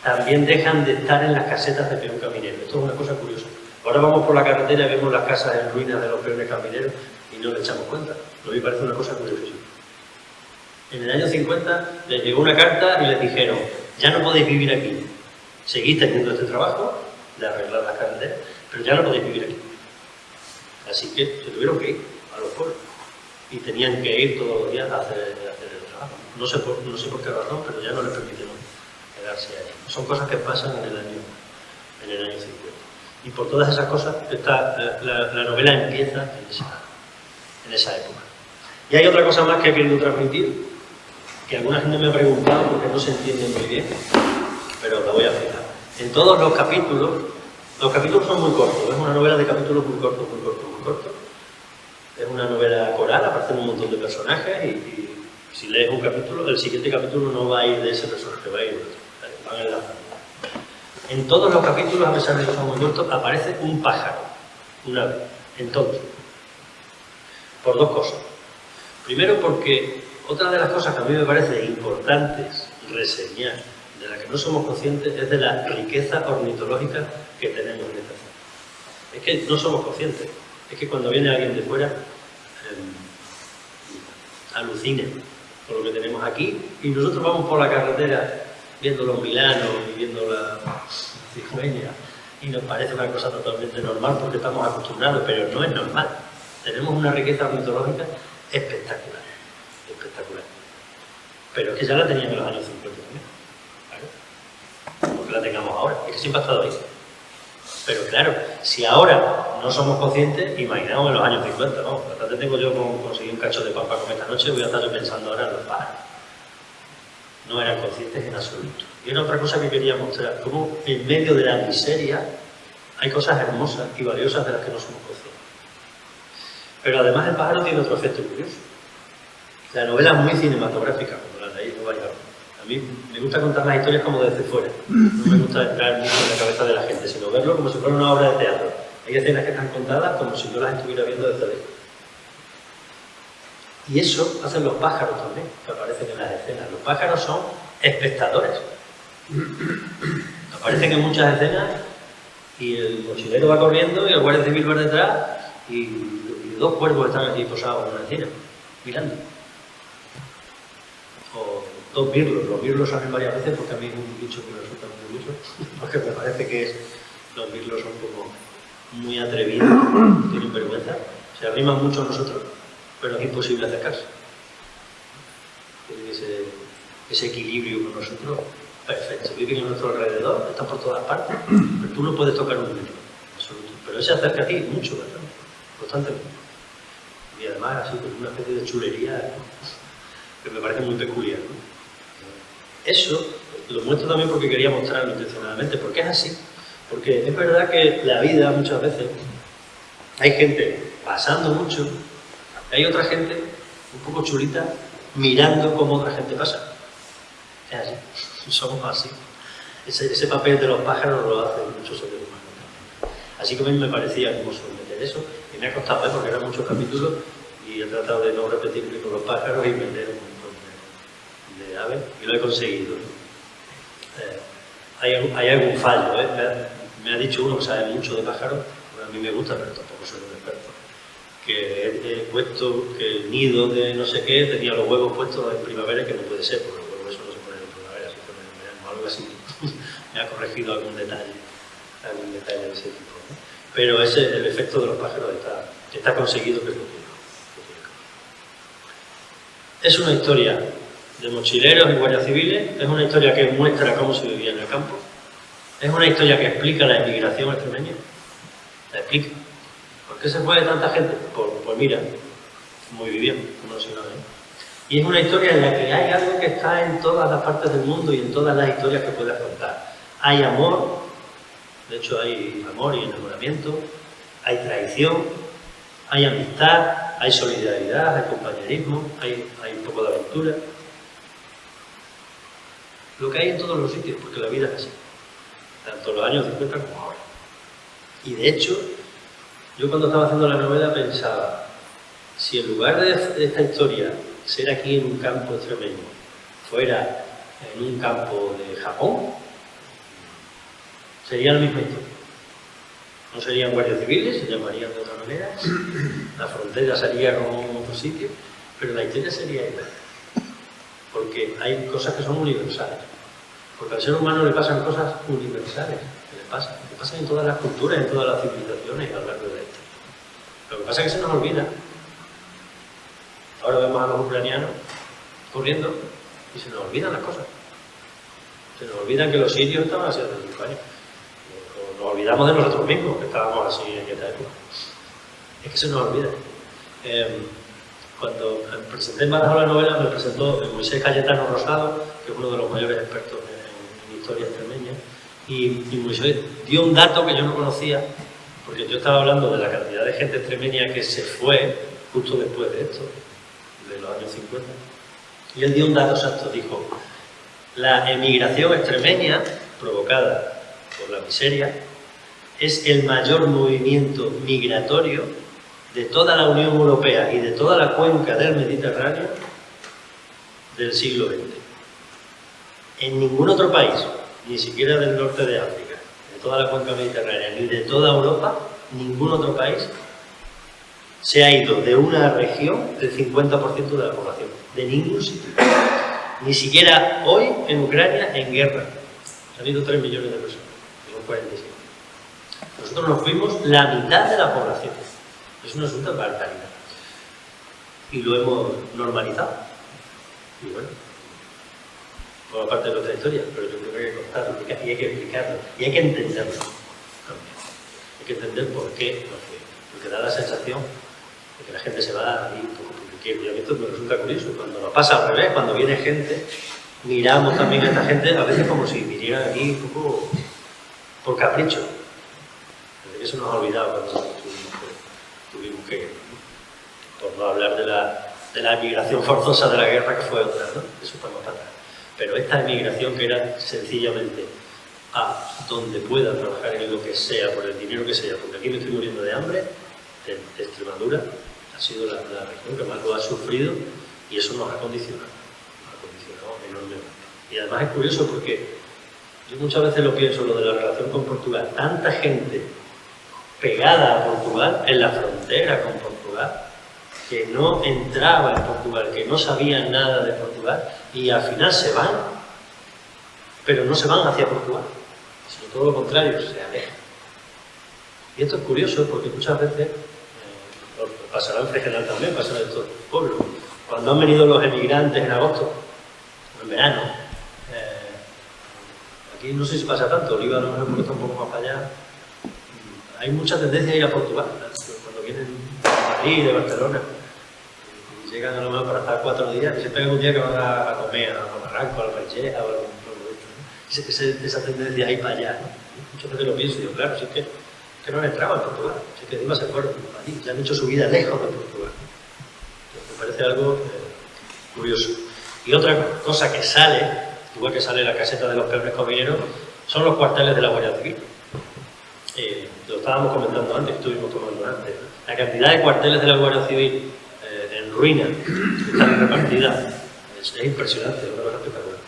también dejan de estar en las casetas de peón caminero. Esto es una cosa curiosa. Ahora vamos por la carretera y vemos las casas en ruinas de los peones camineros y no le echamos cuenta. A mí me parece una cosa curiosísima. En el año 50 les llegó una carta y les dijeron, ya no podéis vivir aquí. Seguís teniendo este trabajo de arreglar las carreteras, pero ya no podéis vivir aquí. Así que se tuvieron que ir a los pueblos y tenían que ir todos los días a hacer el trabajo. No sé por qué razón, pero ya no les permitieron quedarse ahí. Son cosas que pasan en el año 50. Y por todas esas cosas, la novela empieza en esa época. Y hay otra cosa más que he querido transmitir, que alguna gente me ha preguntado porque no se entiende muy bien, pero la voy a explicar. En todos los capítulos son muy cortos, es una novela de capítulos muy cortos, muy cortos, muy cortos. Es una novela coral, aparecen un montón de personajes y si lees un capítulo, el siguiente capítulo no va a ir de ese personaje, va a ir de otro, van enlazando. En todos los capítulos, a pesar de que son muy cortos, aparece un pájaro, una vez, en todos. Por dos cosas. Primero porque otra de las cosas que a mí me parece importantes reseñar, de la que no somos conscientes, es de la riqueza ornitológica que tenemos en esta zona. Es que no somos conscientes. Es que cuando viene alguien de fuera, alucina con lo que tenemos aquí y nosotros vamos por la carretera viendo los milanos y viendo la cigüeña y nos parece una cosa totalmente normal porque estamos acostumbrados, pero no es normal. Tenemos una riqueza ornitológica espectacular, espectacular. Pero es que ya la tenían en los años 50 también, ¿vale? Porque la tengamos ahora, es que siempre ha estado ahí. Pero claro, si ahora no somos conscientes, imaginamos en los años 50, ¿no? Bastante tengo yo con conseguir un cacho de pan para comer esta noche, voy a estar yo pensando ahora en los pájaros. No eran conscientes en absoluto. Y era otra cosa que quería mostrar, cómo en medio de la miseria hay cosas hermosas y valiosas de las que no somos conscientes. Pero además el pájaro tiene otro efecto curioso. La novela es muy cinematográfica, cuando la leéis, no vaya. A mí me gusta contar las historias como desde fuera. No me gusta entrar mucho en la cabeza de la gente, sino verlo como si fuera una obra de teatro. Hay escenas que están contadas como si yo las estuviera viendo desde lejos. Y eso hacen los pájaros también, que aparecen en las escenas. Los pájaros son espectadores. Aparecen en muchas escenas y el mochilero va corriendo y el guardia civil va detrás y dos cuervos están allí posados en una esquina, mirando. O dos mirlos. Los mirlos salen varias veces porque a mí es un bicho que me resulta muy curioso, porque me parece que los mirlos son como muy atrevidos, tienen vergüenza, se arriman mucho a nosotros, pero es imposible acercarse. Tienen ese equilibrio con nosotros perfecto. Viven a nuestro alrededor, están por todas partes, pero tú no puedes tocar un mirlo, absoluto. Pero él se acerca a ti mucho, ¿verdad? Constantemente. Y además así con una especie de chulería que me parece muy peculiar, ¿no? Eso lo muestro también porque quería mostrarlo intencionadamente, porque es así. Porque es verdad que la vida muchas veces hay gente pasando mucho, hay otra gente un poco chulita mirando cómo otra gente pasa. Es así, somos así. Ese papel de los pájaros lo hacen muchos seres humanos. Así que a mí me parecía hermoso meter eso, y me ha costado, porque eran muchos capítulos y he tratado de no repetirme con los pájaros y meter un montón de aves, y lo he conseguido. Hay algún fallo, me ha dicho uno que sabe mucho de pájaros, bueno, a mí me gusta, pero tampoco soy un experto, que he puesto que el nido de no sé qué tenía los huevos puestos en primavera, que no puede ser, porque los huevos eso no se ponen en primavera, se ponen en verano o algo así. Me ha corregido algún detalle de ese tipo, ¿no? Pero el efecto de los pájaros está conseguido, que es lo que es una historia de mochileros y guardias civiles, es una historia que muestra cómo se vivía en el campo, es una historia que explica la emigración extremeña, la explica. ¿Por qué se fue tanta gente? Pues mira, muy vivían, como si no, ¿eh? Y es una historia en la que hay algo que está en todas las partes del mundo y en todas las historias que puedas contar. Hay amor, de hecho hay amor y enamoramiento, hay traición, hay amistad, hay solidaridad, hay compañerismo, hay un poco de aventura. Lo que hay en todos los sitios, porque la vida es así, tanto en los años 50 como ahora. Y de hecho, yo cuando estaba haciendo la novela pensaba, si en lugar de esta historia ser aquí en un campo extremeño, fuera en un campo de Japón, sería la misma historia. No serían guardias civiles, se llamarían de otra manera, la frontera sería como en otro sitio, pero la historia sería igual. Porque hay cosas que son universales. Porque al ser humano le pasan cosas universales, que pasan en todas las culturas, en todas las civilizaciones a lo largo de la historia. Lo que pasa es que se nos olvida. Ahora vemos a los ucranianos corriendo y se nos olvidan las cosas. Se nos olvidan que los sirios estaban así hace 5 años. O nos olvidamos de nosotros mismos, que estábamos así en esta época. Es que se nos olvida. Cuando presenté en Badajoz la novela, me presentó Moisés Cayetano Rosado, que es uno de los mayores expertos en historia extremeña, y Moisés dio un dato que yo no conocía, porque yo estaba hablando de la cantidad de gente extremeña que se fue justo después de esto, de los años 50, y él dio un dato exacto, dijo: la emigración extremeña provocada por la miseria es el mayor movimiento migratorio de toda la Unión Europea y de toda la cuenca del Mediterráneo del siglo XX. En ningún otro país, ni siquiera del norte de África, de toda la cuenca mediterránea, ni de toda Europa, ningún otro país se ha ido de una región el 50% de la población. De ningún sitio. Ni siquiera hoy en Ucrania, en guerra. Han ido 3 millones de personas, son 45. Nosotros nos fuimos la mitad de la población. Es un asunto de barbaridad. Y lo hemos normalizado. Y bueno, forma parte de nuestra historia, pero yo creo que hay que contarlo, y hay que explicarlo, y hay que entenderlo también. Hay que entender por qué no fue. Porque da la sensación de que la gente se va ahí, porque a mí esto me resulta curioso. Cuando nos pasa al revés, cuando viene gente, miramos también a esta gente, a veces como si vinieran aquí un poco por capricho. Desde que eso nos ha olvidado cuando tuvimos que, por no hablar de la emigración forzosa de la guerra, que fue otra, ¿no? Eso estamos para atrás. Pero esta emigración, que era sencillamente a donde pueda trabajar en lo que sea, por el dinero que sea, porque aquí me estoy muriendo de hambre, de Extremadura ha sido la región que más lo ha sufrido, y eso nos ha condicionado enormemente. Y además es curioso porque yo muchas veces lo pienso, lo de la relación con Portugal. Tanta gente pegada a Portugal, en la frontera con Portugal, que no entraba en Portugal, que no sabían nada de Portugal, y al final se van, pero no se van hacia Portugal, sino todo lo contrario, se alejan. Y esto es curioso porque muchas veces, pasará en regional también, pasará en todos los pueblos, cuando han venido los emigrantes en agosto, en verano, aquí no sé si pasa tanto, Oliva a lo mejor está un poco más para allá, hay mucha tendencia a ir a Portugal, cuando vienen de Madrid, de Barcelona, y llegan a lo mejor para estar 4 días, y se pegan un día que van a comer a Barranco, a la Palleja o algún pueblo de esto, ¿no? Esa tendencia a ir para allá, ¿no? Muchas veces lo pienso y digo, claro, si es que no han entrado en Portugal, si es que encima se fueron allí, ya han hecho su vida lejos de Portugal. Me parece algo curioso. Y otra cosa que sale, igual que sale la caseta de los peones comineros, son los cuarteles de la Guardia Civil. Lo estábamos comentando antes, estuvimos tomando antes. La cantidad de cuarteles de la Guardia Civil en ruina, que están repartidas, es impresionante, es una cosa espectacular.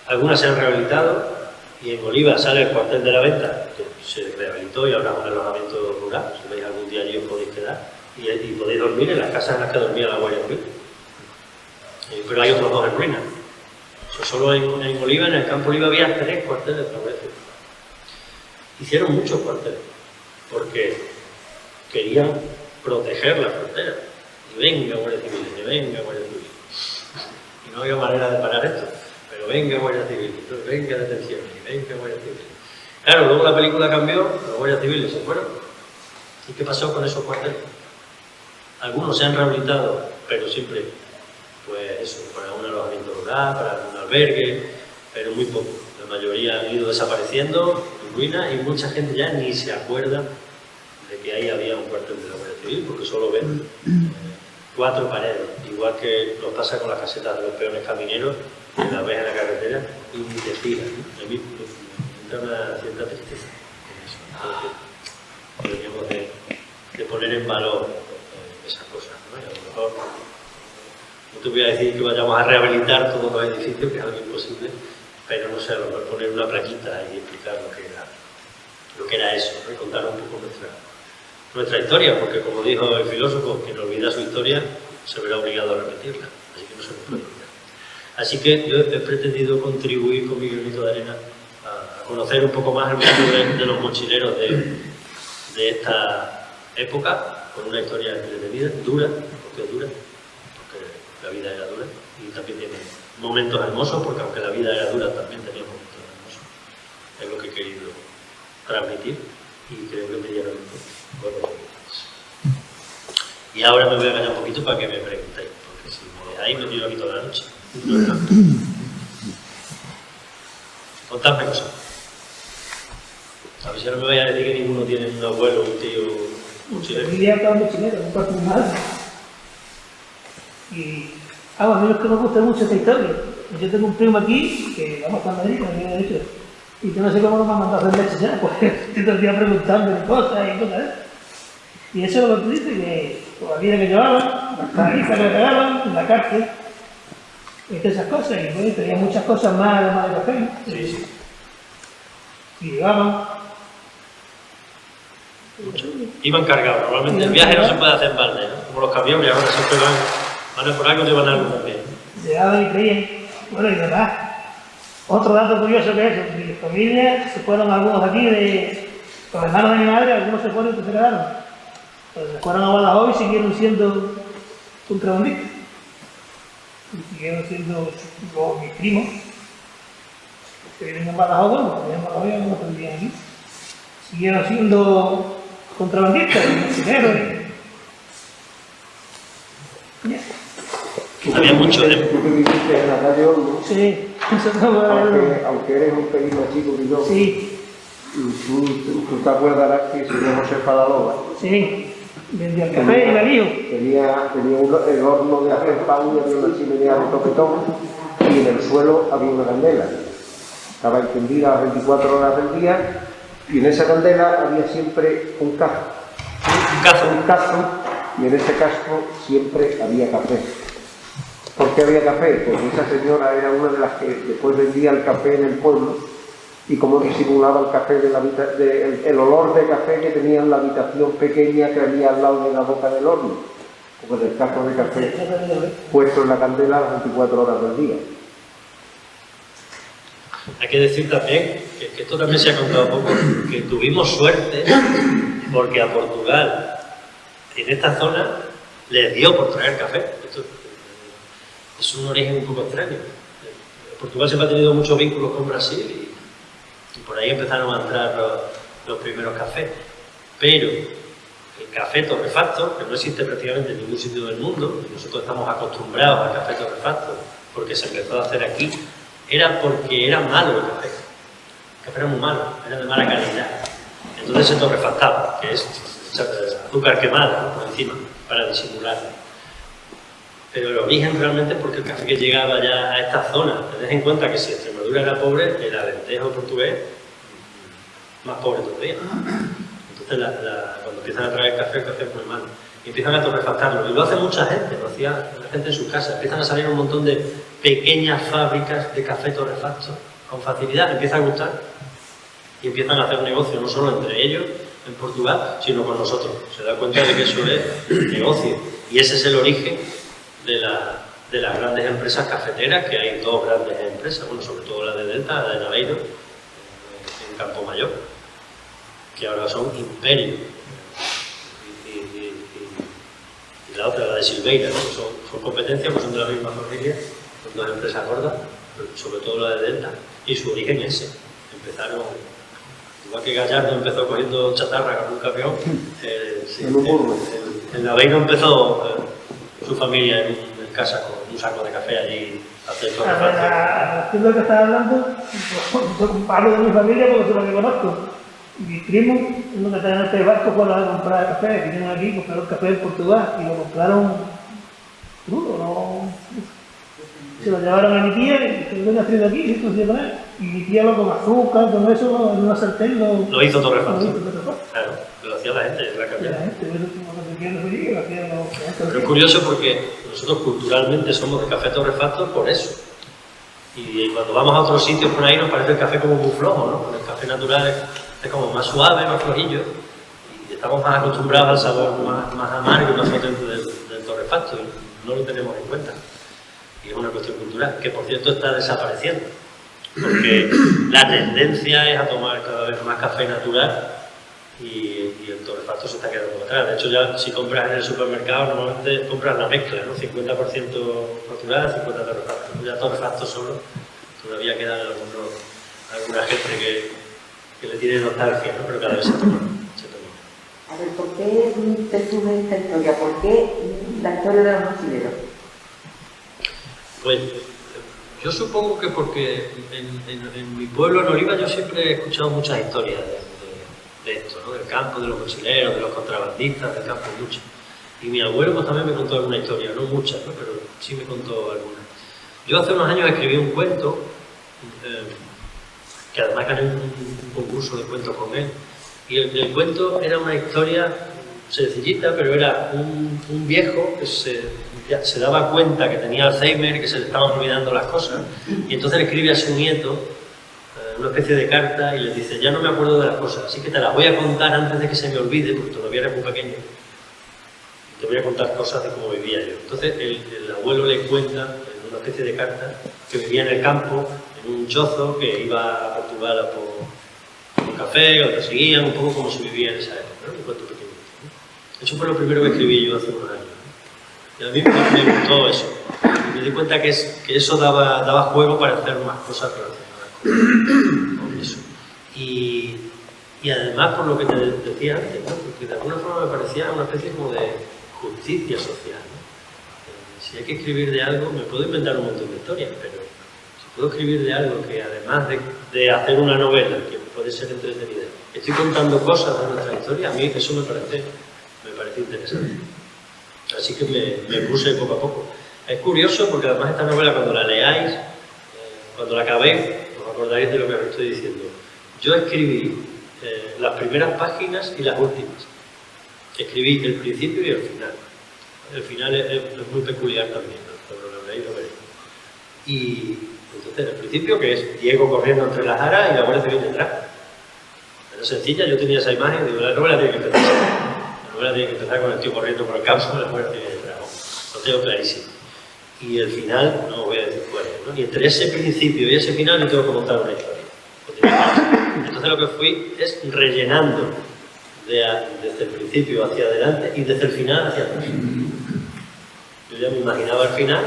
Algunas se han rehabilitado, y en Oliva sale el cuartel de la Venta, que se rehabilitó y ahora es un alojamiento rural. Si veis algún día allí os podéis quedar y podéis dormir en las casas en las que dormía la Guardia Civil. Pero hay otros 2 en ruina. Solo en Oliva, en el campo Oliva, había 3 cuarteles de la Guardia Civil. Hicieron muchos cuarteles porque querían proteger la frontera. Y venga Guardia Civil, y venga Guardia Civil. Y no había manera de parar esto. Pero venga Guardia Civil, venga detención, y venga Guardia Civil. Claro, luego la película cambió, los guardias civiles se fueron. ¿Y qué pasó con esos cuarteles? Algunos se han rehabilitado, pero siempre, pues eso, para un alojamiento rural, para algún albergue, pero muy poco. La mayoría han ido desapareciendo, en ruinas, y mucha gente ya ni se acuerda de que ahí había un cuartel de la Guardia Civil, porque solo ven 4 paredes, igual que nos pasa con las casetas de los peones camineros, que las ves en la carretera y ni te fijas, ¿no? A mí me da una cierta tristeza en eso. Creo que deberíamos de poner en valor esas cosas, ¿no? Y a lo mejor no te voy a decir que vayamos a rehabilitar todos los edificios, que es algo imposible, pero no sé, a lo mejor poner una plaquita y explicar lo que era eso, ¿no? Y contar un poco nuestra historia, porque como dijo el filósofo, quien olvida su historia se verá obligado a repetirla, así que no se nos puede olvidar. Así que yo he pretendido contribuir con mi granito de arena a conocer un poco más el mundo de los mochileros de esta época, con una historia entretenida, dura, porque la vida era dura, y también tiene momentos hermosos, porque aunque la vida era dura, también tenía momentos es lo que he querido transmitir y creo que medianamente bueno. Y ahora me voy a callar un poquito para que me preguntéis, porque si me dejáis me tiro aquí toda la noche. Contadme cosas. A ver si no me vais a decir que ninguno tiene un abuelo, un tío, un chileno. Mi familia acaba de chileno, un parte de mi madre. Y a mí es que me gusta mucho esta historia. Yo tengo un primo aquí, que vamos a Madrid, que me ha dicho, y que no sé cómo nos va a mandar a hacer leche ya, pues estoy todo el día preguntándole cosas y cosas. Y eso es lo que tú dices, que por la vida que llevaban, las carrizas que regaban, en la cárcel, y todas esas cosas. Y bueno, tenía muchas cosas más además de café, ¿no? Sí, sí. Y llegaban. Iban cargados. Normalmente el viaje no se puede hacer mal, ¿no? Como los camiones, ahora siempre van a por algo, llevan algo también. Llegaban y creían. Bueno, y además, otro dato curioso que es, en mi familia se fueron algunos aquí de los hermanos de mi madre, algunos se fueron y otros se quedaron. Pues se fueron a Badajoz y siguieron siendo contrabandistas. Y siguieron siendo mis primos, que viven en Badajoz, bueno, que viven en Badajoz y algunos que vivían aquí. Siguieron siendo contrabandistas y mercenarios. Había mucho de... Tú que viviste en la calle Olmo, Sí, eso es aunque eres un pelín más chico que yo, Sí, tú te acuerdas que el señor José Padalova sí. Vendía el café y el hijo. tenía el horno de hacer pan y había una chimenea de topetón y en el suelo había una candela. Estaba encendida las 24 horas del día y en esa candela había siempre un cazo. Un cazo, y en ese cazo siempre había café. ¿Por qué había café? Porque esa señora era una de las que después vendía el café en el pueblo y como disimulaba el café el olor de café que tenía en la habitación pequeña que había al lado de la boca del horno, porque del cazo de café puesto en la candela las 24 horas del día. Hay que decir también que esto también se ha contado poco, que tuvimos suerte porque a Portugal, en esta zona, les dio por traer café. Esto es un origen un poco extraño. Portugal siempre ha tenido muchos vínculos con Brasil y por ahí empezaron a entrar los primeros cafés. Pero el café torrefacto, que no existe prácticamente en ningún sitio del mundo, y nosotros estamos acostumbrados al café torrefacto porque se empezó a hacer aquí, era porque era malo el café. El café era muy malo, era de mala calidad. Entonces se torrefactaba, que es azúcar quemada, ¿no?, por encima, para disimularlo. Pero el origen realmente es porque el café que llegaba ya a esta zona, tened en cuenta que si Extremadura era pobre, el alentejo portugués más pobre todavía. Entonces cuando empiezan a traer café, el café es muy malo. Y empiezan a torrefactarlo. Y lo hace mucha gente, lo hacía la gente en sus casas. Empiezan a salir un montón de pequeñas fábricas de café torrefacto con facilidad, empieza a gustar y empiezan a hacer negocio no solo entre ellos en Portugal, sino con nosotros. Se da cuenta de que eso es negocio y ese es el origen de las grandes empresas cafeteras, que hay dos grandes empresas, bueno, sobre todo la de Delta, la de Naveiro, en Campo Mayor, que ahora son Imperio, y la otra, la de Silveira, ¿no? Son competencias, pues son de la misma familia, son dos empresas gordas, pero sobre todo la de Delta, y su origen es ese. Empezaron, igual que Gallardo empezó cogiendo chatarra con un camión, En un burro. el Naveiro empezó su familia en casa con un saco de café allí a hacer todo el Haciendo lo que estaba hablando, yo hablo de mi familia porque soy lo que conozco. Mi primo, uno que está en este barco, fueron a comprar café, vinieron aquí, compraron café en Portugal y lo compraron crudo, ¿no? Se lo llevaron a mi tía y se lo habían traído aquí, esto se lleva, y mi tía lo con azúcar, todo eso, en una sartén lo hizo torrefacto. Claro, Claro, lo hacía la gente, la la cambiaba. gente, eso es como que se quiere feliz, lo hacían los... Pero es curioso porque nosotros culturalmente somos de café torrefacto por eso. Y cuando vamos a otros sitios por ahí nos parece el café como muy flojo, ¿no? Porque el café natural es como más suave, más flojillo. Y estamos más acostumbrados al sabor más amargo y más potente del torrefacto. Y no lo tenemos en cuenta. Y es una cuestión cultural, que por cierto está desapareciendo. Porque la tendencia es a tomar cada vez más café natural y el torrefacto se está quedando atrás. De hecho, ya si compras en el supermercado, normalmente compras la mezcla, ¿no? 50% natural, 50% torrefacto. Ya torrefacto solo, todavía queda alguna gente que le tiene nostalgia, ¿no? Pero cada vez se toma. A ver, ¿por qué te surge esta historia? ¿Por qué la historia de los mochileros? Pues yo supongo que porque en mi pueblo, en Oliva, yo siempre he escuchado muchas historias de esto, ¿no? Del campo, de los mochileros, de los contrabandistas, del campo, muchas. Y mi abuelo pues, también me contó alguna historia, no muchas, ¿no? Pero sí me contó algunas. Yo hace unos años escribí un cuento, que además gané un concurso de cuentos con él, y el cuento era una historia sencillita, pero era un viejo que se daba cuenta que tenía Alzheimer y que se le estaban olvidando las cosas, y entonces le escribe a su nieto una especie de carta y le dice: ya no me acuerdo de las cosas, así que te las voy a contar antes de que se me olvide, porque todavía eres muy pequeño. Te voy a contar cosas de cómo vivía yo. Entonces el abuelo le cuenta en una especie de carta que vivía en el campo, en un chozo, que iba a Portugal a por un café, o lo seguían, un poco como se vivía en esa época, ¿no? Un cuento pequeño, ¿no? Eso fue lo primero que escribí yo hace unos años, ¿no? Y a mí me gustó eso. Me di cuenta que eso daba juego para hacer más cosas relacionadas con eso. Y además, por lo que te decía antes, ¿no? Porque de alguna forma me parecía una especie como de justicia social, ¿no? Si hay que escribir de algo, me puedo inventar un montón de historias, pero si puedo escribir de algo que además de hacer una novela, que puede ser entretenida, estoy contando cosas de nuestra historia, a mí eso me parece interesante. Así que me puse poco a poco. Es curioso porque además esta novela, cuando la leáis, cuando la acabéis, os acordaréis de lo que os estoy diciendo. Yo escribí las primeras páginas y las últimas. Escribí el principio y el final. El final es muy peculiar también, ¿no? Cuando lo veáis lo veréis. Y entonces, el principio, que es Diego corriendo entre las aras y la Guardia Civil detrás. Era sencilla, yo tenía esa imagen y digo, la novela tiene que empezar. La novela tiene que empezar con el tío corriendo por el campo y la Guardia Civil detrás. Lo tengo clarísimo. Y el final, no voy a decir cuál es, ¿no? Y entre ese principio y ese final yo tengo que montar una historia. Entonces lo que fui es rellenando desde el principio hacia adelante y desde el final hacia atrás. Yo ya me imaginaba el final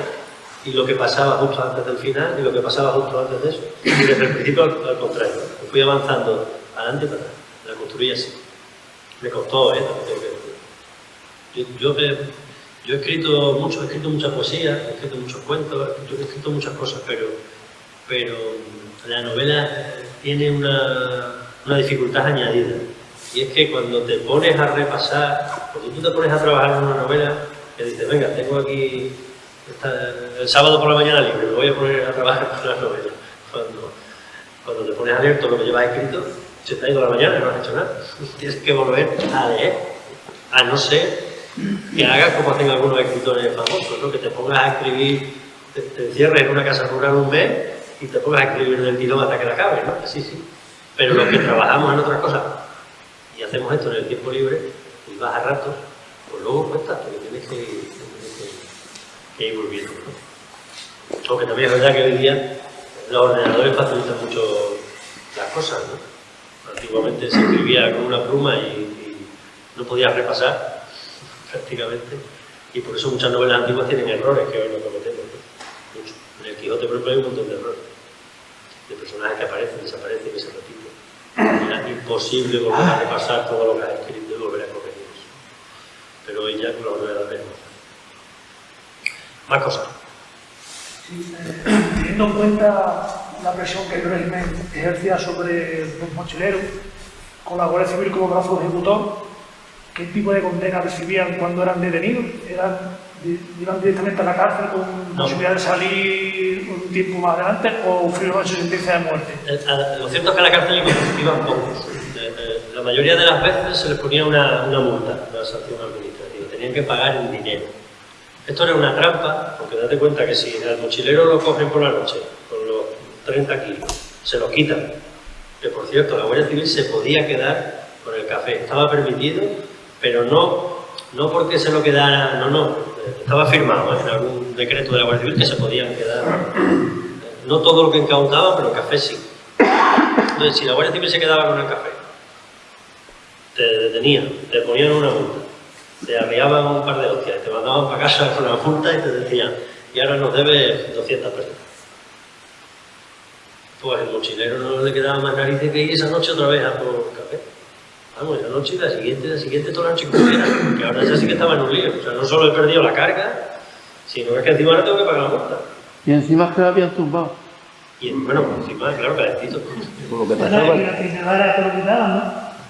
y lo que pasaba justo antes del final y lo que pasaba justo antes de eso. Y desde el principio al contrario. Me fui avanzando adelante y para atrás. La construí así. Me costó, tengo que decir. Yo he escrito mucha poesía, he escrito muchos cuentos, he escrito muchas cosas, pero la novela tiene una dificultad añadida. Y es que cuando te pones a repasar, cuando tú te pones a trabajar en una novela, que dices, venga, tengo aquí el sábado por la mañana libre, me voy a poner a trabajar en una novela. Cuando te pones a leer todo lo que llevas escrito, se te ha ido la mañana y no has hecho nada. Tienes que volver a leer, a no ser que hagas como hacen algunos escritores famosos, ¿no? Que te pongas a escribir, te encierres en una casa rural un mes y te pongas a escribir del tirón hasta que la acabes, ¿no? Sí. Pero los que trabajamos en otras cosas y hacemos esto en el tiempo libre y vas a ratos, pues luego cuesta, porque tienes que ir volviendo, ¿no? Aunque también es verdad que hoy día los ordenadores facilitan mucho las cosas, ¿no? Antiguamente se escribía con una pluma y no podías repasar prácticamente, y por eso muchas novelas antiguas tienen errores que hoy no cometemos, ¿no? Mucho. En el Quijote, por ejemplo, hay un montón de errores, de personajes que aparecen, desaparecen, que se repiten. Era imposible volver a repasar todo lo que has escrito y volver a corregir eso. Pero hoy ya con la ordenadores no. Más cosas. Sí, teniendo en cuenta la presión que el régimen ejercía sobre los mochileros, con la Guardia Civil como brazo ejecutor, ¿qué tipo de condena recibían cuando eran detenidos? ¿Iban directamente a la cárcel con posibilidad de salir un tiempo más adelante o firmaban su sentencia de muerte? Lo cierto es que a la cárcel iban pocos. La mayoría de las veces se les ponía una multa, una sanción administrativa. Tenían que pagar en dinero. Esto era una trampa, porque date cuenta que si al mochilero lo cogen por la noche con los 30 kilos, se los quitan. Que por cierto, la Guardia Civil se podía quedar con el café. Estaba permitido, pero no porque se lo quedara, estaba firmado en algún decreto de la Guardia Civil que se podían quedar, no todo lo que incautaban, pero el café sí. Entonces, si la Guardia Civil se quedaba con el café, te detenían, te ponían una multa, te arriaban un par de hostias, te mandaban para casa con la multa y te decían, y ahora nos debes 200 pesos. Pues el mochilero no le quedaba más narices que ir esa noche otra vez a por café. Vamos, esa noche y la siguiente toda la noche que pudiera, que ahora ya sí que estaba en un lío. O sea, no solo he perdido la carga, sino que encima ahora tengo que pagar la multa. Y encima es que lo habían tumbado. Y bueno, pues encima, claro, calentito. Lo que Bueno, pasaba, y lo que llevaras te lo quitaban, ¿no?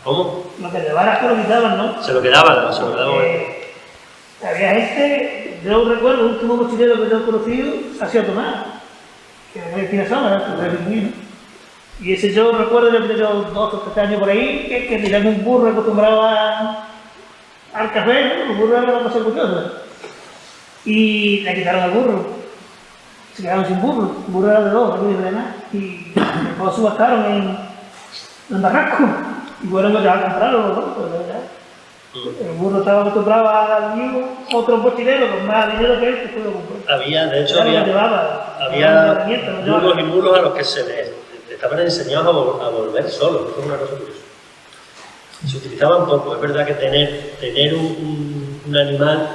¿Cómo? Lo que llevaras te lo quitaban, ¿no? Se lo quedaban, se lo quedaban. Había gente, yo recuerdo, el último mochilero que yo he conocido ha sido Tomás, que no tiene sombra, que es pingüino. Y ese yo recuerdo, yo tenía 2 o 3 años por ahí, que tirando un burro acostumbrado al café, ¿no? Los burros eran una cosa curiosa. Y le quitaron al burro. Se quedaron sin burro. El burro era de 2, no de nada. Y después subastaron en Barrasco. Y fueron a comprarlo, ¿no? Pues, el burro estaba acostumbrado al mío, otro mochilero con más dinero que él, que fue lo compró. De hecho, Era lo que había llevaba, mulos y mulos a los que se les estaban enseñados a volver solos. Esto es una cosa curiosa. Se utilizaban poco. Es verdad que tener un animal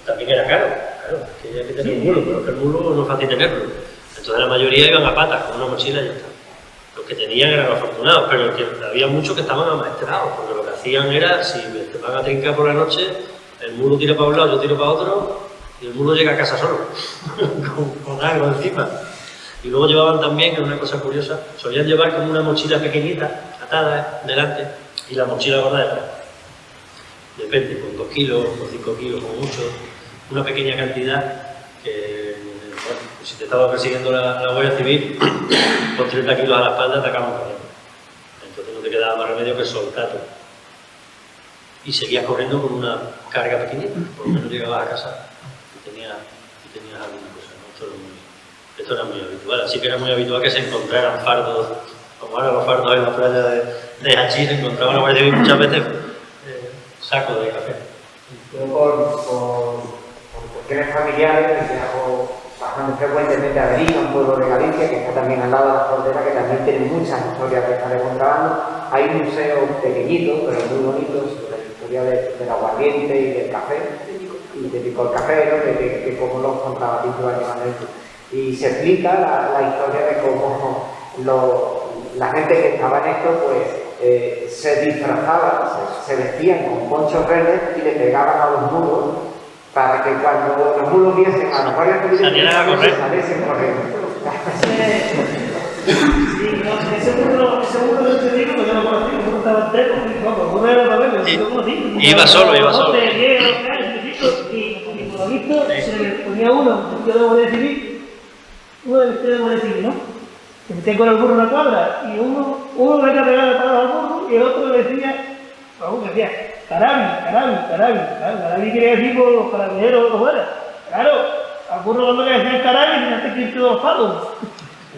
también era caro. Claro, que había que tener un mulo, pero que el mulo no es fácil tenerlo. Entonces la mayoría iban a patas con una mochila y ya está. Los que tenían eran afortunados, pero había muchos que estaban amaestrados, porque lo que hacían era, si te van a trincar por la noche, el mulo tira para un lado, yo tiro para otro, y el mulo llega a casa solo, con algo encima. Y luego llevaban también, que es una cosa curiosa, solían llevar como una mochila pequeñita, atada delante, y la mochila gorda detrás. Depende, con 2 kilos, con 5 kilos, con mucho, una pequeña cantidad que, bueno, si te estaba persiguiendo la Guardia Civil, con 30 kilos a la espalda te acaban corriendo. Entonces no te quedaba más remedio que soltarlo. Y seguías corriendo con una carga pequeñita, por lo menos llegabas a casa y tenías alguna cosa, ¿no? Esto era muy habitual, así que era muy habitual que se encontraran fardos, como ahora los fardos en la playa de Hachí, se encontraban la Guardia Civil muchas veces sacos de café. Yo por cuestiones familiares viajo bastante frecuentemente a Berica, un pueblo de Galicia que está también al lado de la frontera, que también tiene muchas historias de contrabando. Hay un museo pequeñito, pero muy bonito, sobre la historia del aguardiente y del café, y de picor café, ¿no? de cómo los contrabandistas iban a esto. Y se explica la historia de cómo la gente que estaba en esto, pues se disfrazaba, se vestían con ponchos verdes y le pegaban a los mulos para que cuando los mulos viesen a los guardias civiles saliesen corriendo. Sí, no, ese burro de este tipo, que yo lo conocí, el burro estaba entero, el burro era otra vez, yo lo conocí. Iba solo. Y por lo visto, se le ponía uno vestido de guardia civil, ¿no? Se metía con el burro en la cuadra, y uno le cargaba de palas al burro, y el otro le decía, carabi quería decir por los carabineros o lo fuera. Claro, al burro cuando le decían carabi, tenías que irte 2 palos.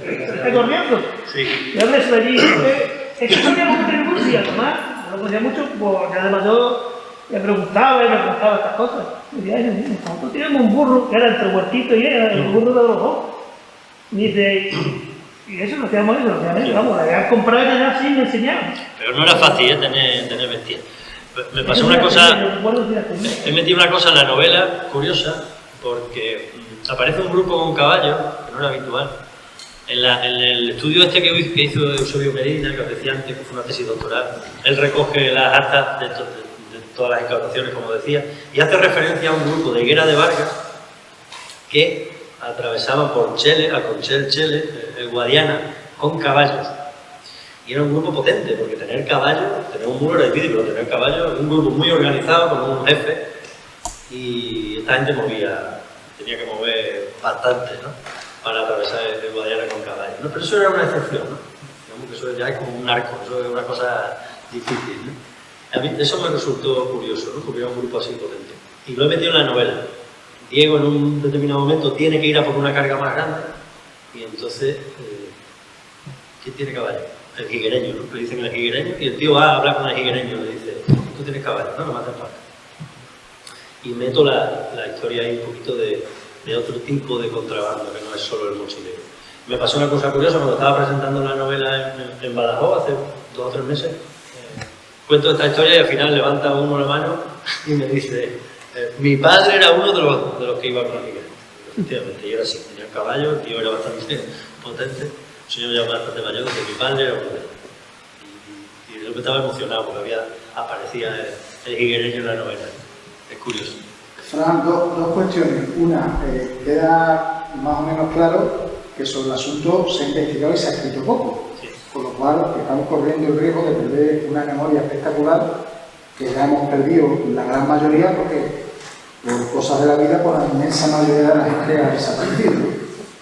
Se está corriendo. Sí. Y ahora eso allí, es que sabía cómo tener Murcia, Tomás, no lo conocía mucho, pues ya además yo le preguntaba estas cosas. Y decía, nosotros teníamos un burro que era entre Huertito y era el burro de los 2. Y dice, y eso no hacíamos eso, vamos, la habían comprado y ya así me enseñaron. Pero no era fácil tener bestia. Me pasó una cosa, he metido una cosa en la novela curiosa, porque aparece un grupo con un caballo, que no era habitual. En el estudio este que hizo Eusebio Medina, que os decía antes, que fue una tesis doctoral, él recoge las actas de todas las incautaciones, como decía, y hace referencia a un grupo de Higuera de Vargas que atravesaban por Chele, a Conchel-Chele, el Guadiana, con caballos. Y era un grupo potente, porque tener caballos, tener un mulo era difícil, pero tener caballos, un grupo muy organizado, con un jefe, y esta gente tenía que mover bastante, ¿no? Para atravesar el Guadiana con caballos, ¿no? Pero eso era una excepción, ¿no? Digamos que eso ya es como un arco, eso es una cosa difícil, ¿no? A mí eso me resultó curioso, ¿no? Porque era un grupo así potente. Y lo he metido en la novela. Diego en un determinado momento tiene que ir a por una carga más grande, y entonces, ¿quién tiene caballo? El jiguereño, ¿no? Le dicen el jiguereño, y el tío va a hablar con el jiguereño y le dice, tú tienes caballo, no me hacen falta. Y meto la historia ahí un poquito de otro tipo de contrabando, que no es solo el mochilero. Me pasó una cosa curiosa cuando estaba presentando la novela en Badajoz hace 2 o 3 meses. Cuento esta historia y al final levanta uno la mano y me dice, mi padre era uno de los que iba con la jiguereño. Efectivamente, yo era así, tenía el caballo, el tío era bastante potente. un señor ya bastante mayor, que mi padre era obrero. Y yo me estaba emocionado porque aparecía el higuereño en la novela. Es curioso. Fran, dos cuestiones. Una, queda más o menos claro que sobre el asunto se ha investigado y se ha escrito poco. Sí. Con lo cual estamos corriendo el riesgo de perder una memoria espectacular que ya hemos perdido la gran mayoría porque por cosas de la vida por la inmensa mayoría de la gente ha desaparecido.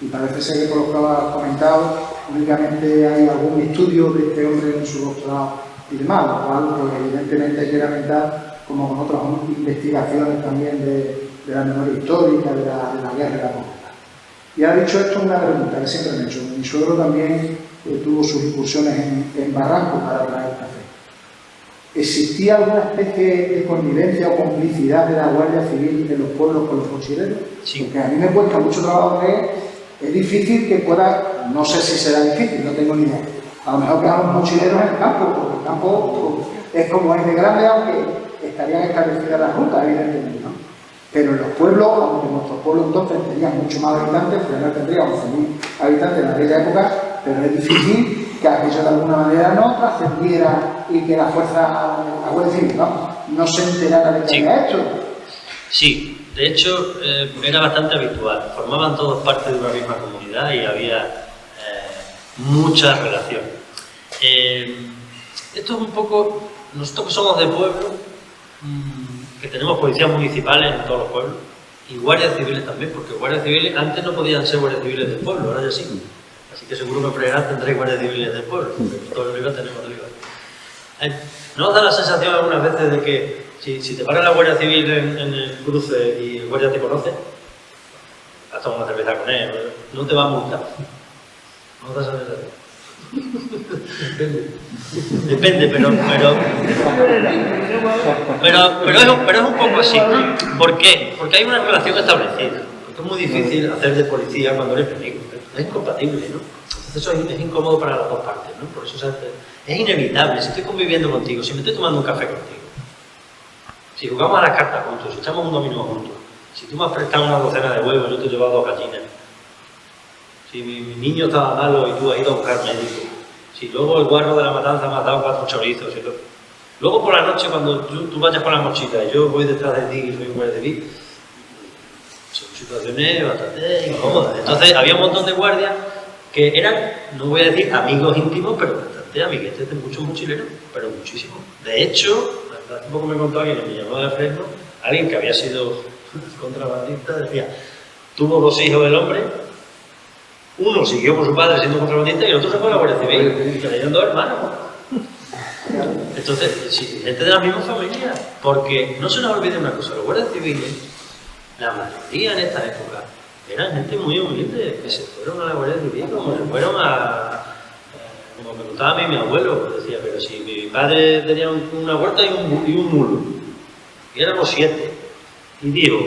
Y parece ser que por lo que has comentado únicamente hay algún estudio de este hombre en su doctorado y demás, lo cual pues, evidentemente hay que lamentar como con otras investigaciones también de la memoria histórica, de la guerra de la posguerra. Y ha dicho esto una pregunta que siempre me he hecho. Mi suegro también tuvo sus incursiones en barrancos para traer café. ¿Existía alguna especie de connivencia o complicidad de la Guardia Civil en los pueblos con los mochileros? Sí. Porque a mí me cuesta mucho trabajo creer, es difícil que pueda, no sé si será difícil, no tengo ni idea. A lo mejor que hagan mochileros en el campo, porque el campo es como es de grande, aunque estarían establecidas las rutas, evidentemente, ¿no? Pero en los pueblos, aunque nuestros pueblos entonces tenían mucho más habitantes, primero tendría 11.000 habitantes en aquella época, pero es difícil que aquello de alguna manera no trascendiera y que la Guardia Civil no se enterara de que había hecho. Sí, de hecho era bastante habitual. Formaban todos parte de una misma comunidad y había mucha relación. Esto es un poco, nosotros que somos de pueblo, que tenemos policías municipales en todos los pueblos y guardias civiles también, porque guardias civiles antes no podían ser guardias civiles del pueblo, ahora ya sí. Así que seguro que en Freirán tendréis guardias civiles del pueblo, porque en todo el Olivar tenemos Olivar. ¿No os da la sensación algunas veces de que si te para la Guardia Civil en el cruce y el guardia te conoce, has tomado una cerveza con él, no te va a multar? ¿No os da esa sensación? Depende, pero es un poco así. ¿Por qué? Porque hay una relación establecida. Porque es muy difícil hacer de policía cuando eres enemigo. Es incompatible, ¿no? Entonces eso es incómodo para las dos partes, ¿no? Por eso es inevitable. Si estoy conviviendo contigo, si me estoy tomando un café contigo, si jugamos a las cartas juntos, si echamos un dominó juntos, si tú me has prestado una docena de huevos, yo te he llevado 2 gallinas, si mi niño estaba malo y tú has ido a buscar médico, si luego el guarro de la matanza me ha dado 4 chorizos, luego por la noche cuando tú vayas con la mochila y yo voy detrás de ti y soy un guardia de ti, son situaciones bastante incómodas. Entonces había un montón de guardias que eran, no voy a decir amigos íntimos, pero bastante amiguetes de muchos mochileros, pero muchísimos. De hecho, hace poco me contó alguien que me llamó de Fresno, alguien que había sido contrabandista, decía, tuvo 2 hijos el hombre, uno siguió con su padre siendo contrabandista y el otro se fue a la Guardia Civil, que le dieron 2 hermanos. Entonces, sí, gente de la misma familia, porque no se nos olvide una cosa, los guardias civiles, la mayoría en esta época, eran gente muy humilde, que se fueron a la Guardia Civil, como se fueron como me contaba a mí mi abuelo, decía, pero si mi padre tenía una huerta y un mulo, y éramos 7, y dijo,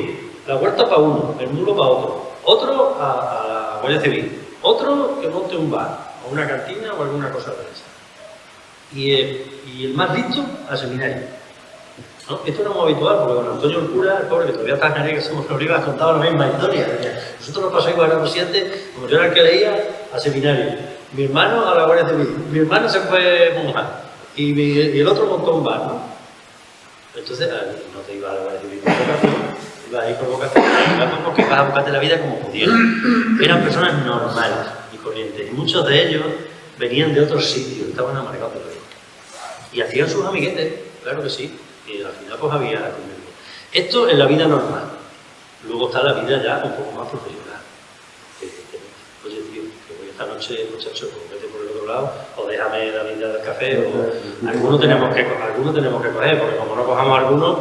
la huerta para uno, el mulo para otro a la Guardia Civil, otro que monte un bar, o una cantina o alguna cosa de esa. Y el más listo al seminario. ¿No? Esto no es muy habitual, porque con Antonio el cura, el pobre que todavía está en Canarias, que somos Oliva, contaba la misma historia. Nosotros nos pasó igual, éramos 7, como yo era el que leía, al seminario. Mi hermano a la Guardia Civil, mi hermano se fue monja y el otro montó un bar, ¿no? Entonces, no te iba a la Guardia Civil por vocación, ibas ahí por vocación, porque ibas a buscarte la vida como pudieras. Eran personas normales y corrientes, y muchos de ellos venían de otros sitios, estaban amargados de la vida. Y hacían sus amiguetes, claro que sí, y al final pues había convivencia. Esto es la vida normal. Luego está la vida ya un poco más profesional. Oye, tío, que voy esta noche, muchacho, pues vete por el otro lado, o déjame la vida del café, o algunos tenemos que coger, porque como no cojamos algunos,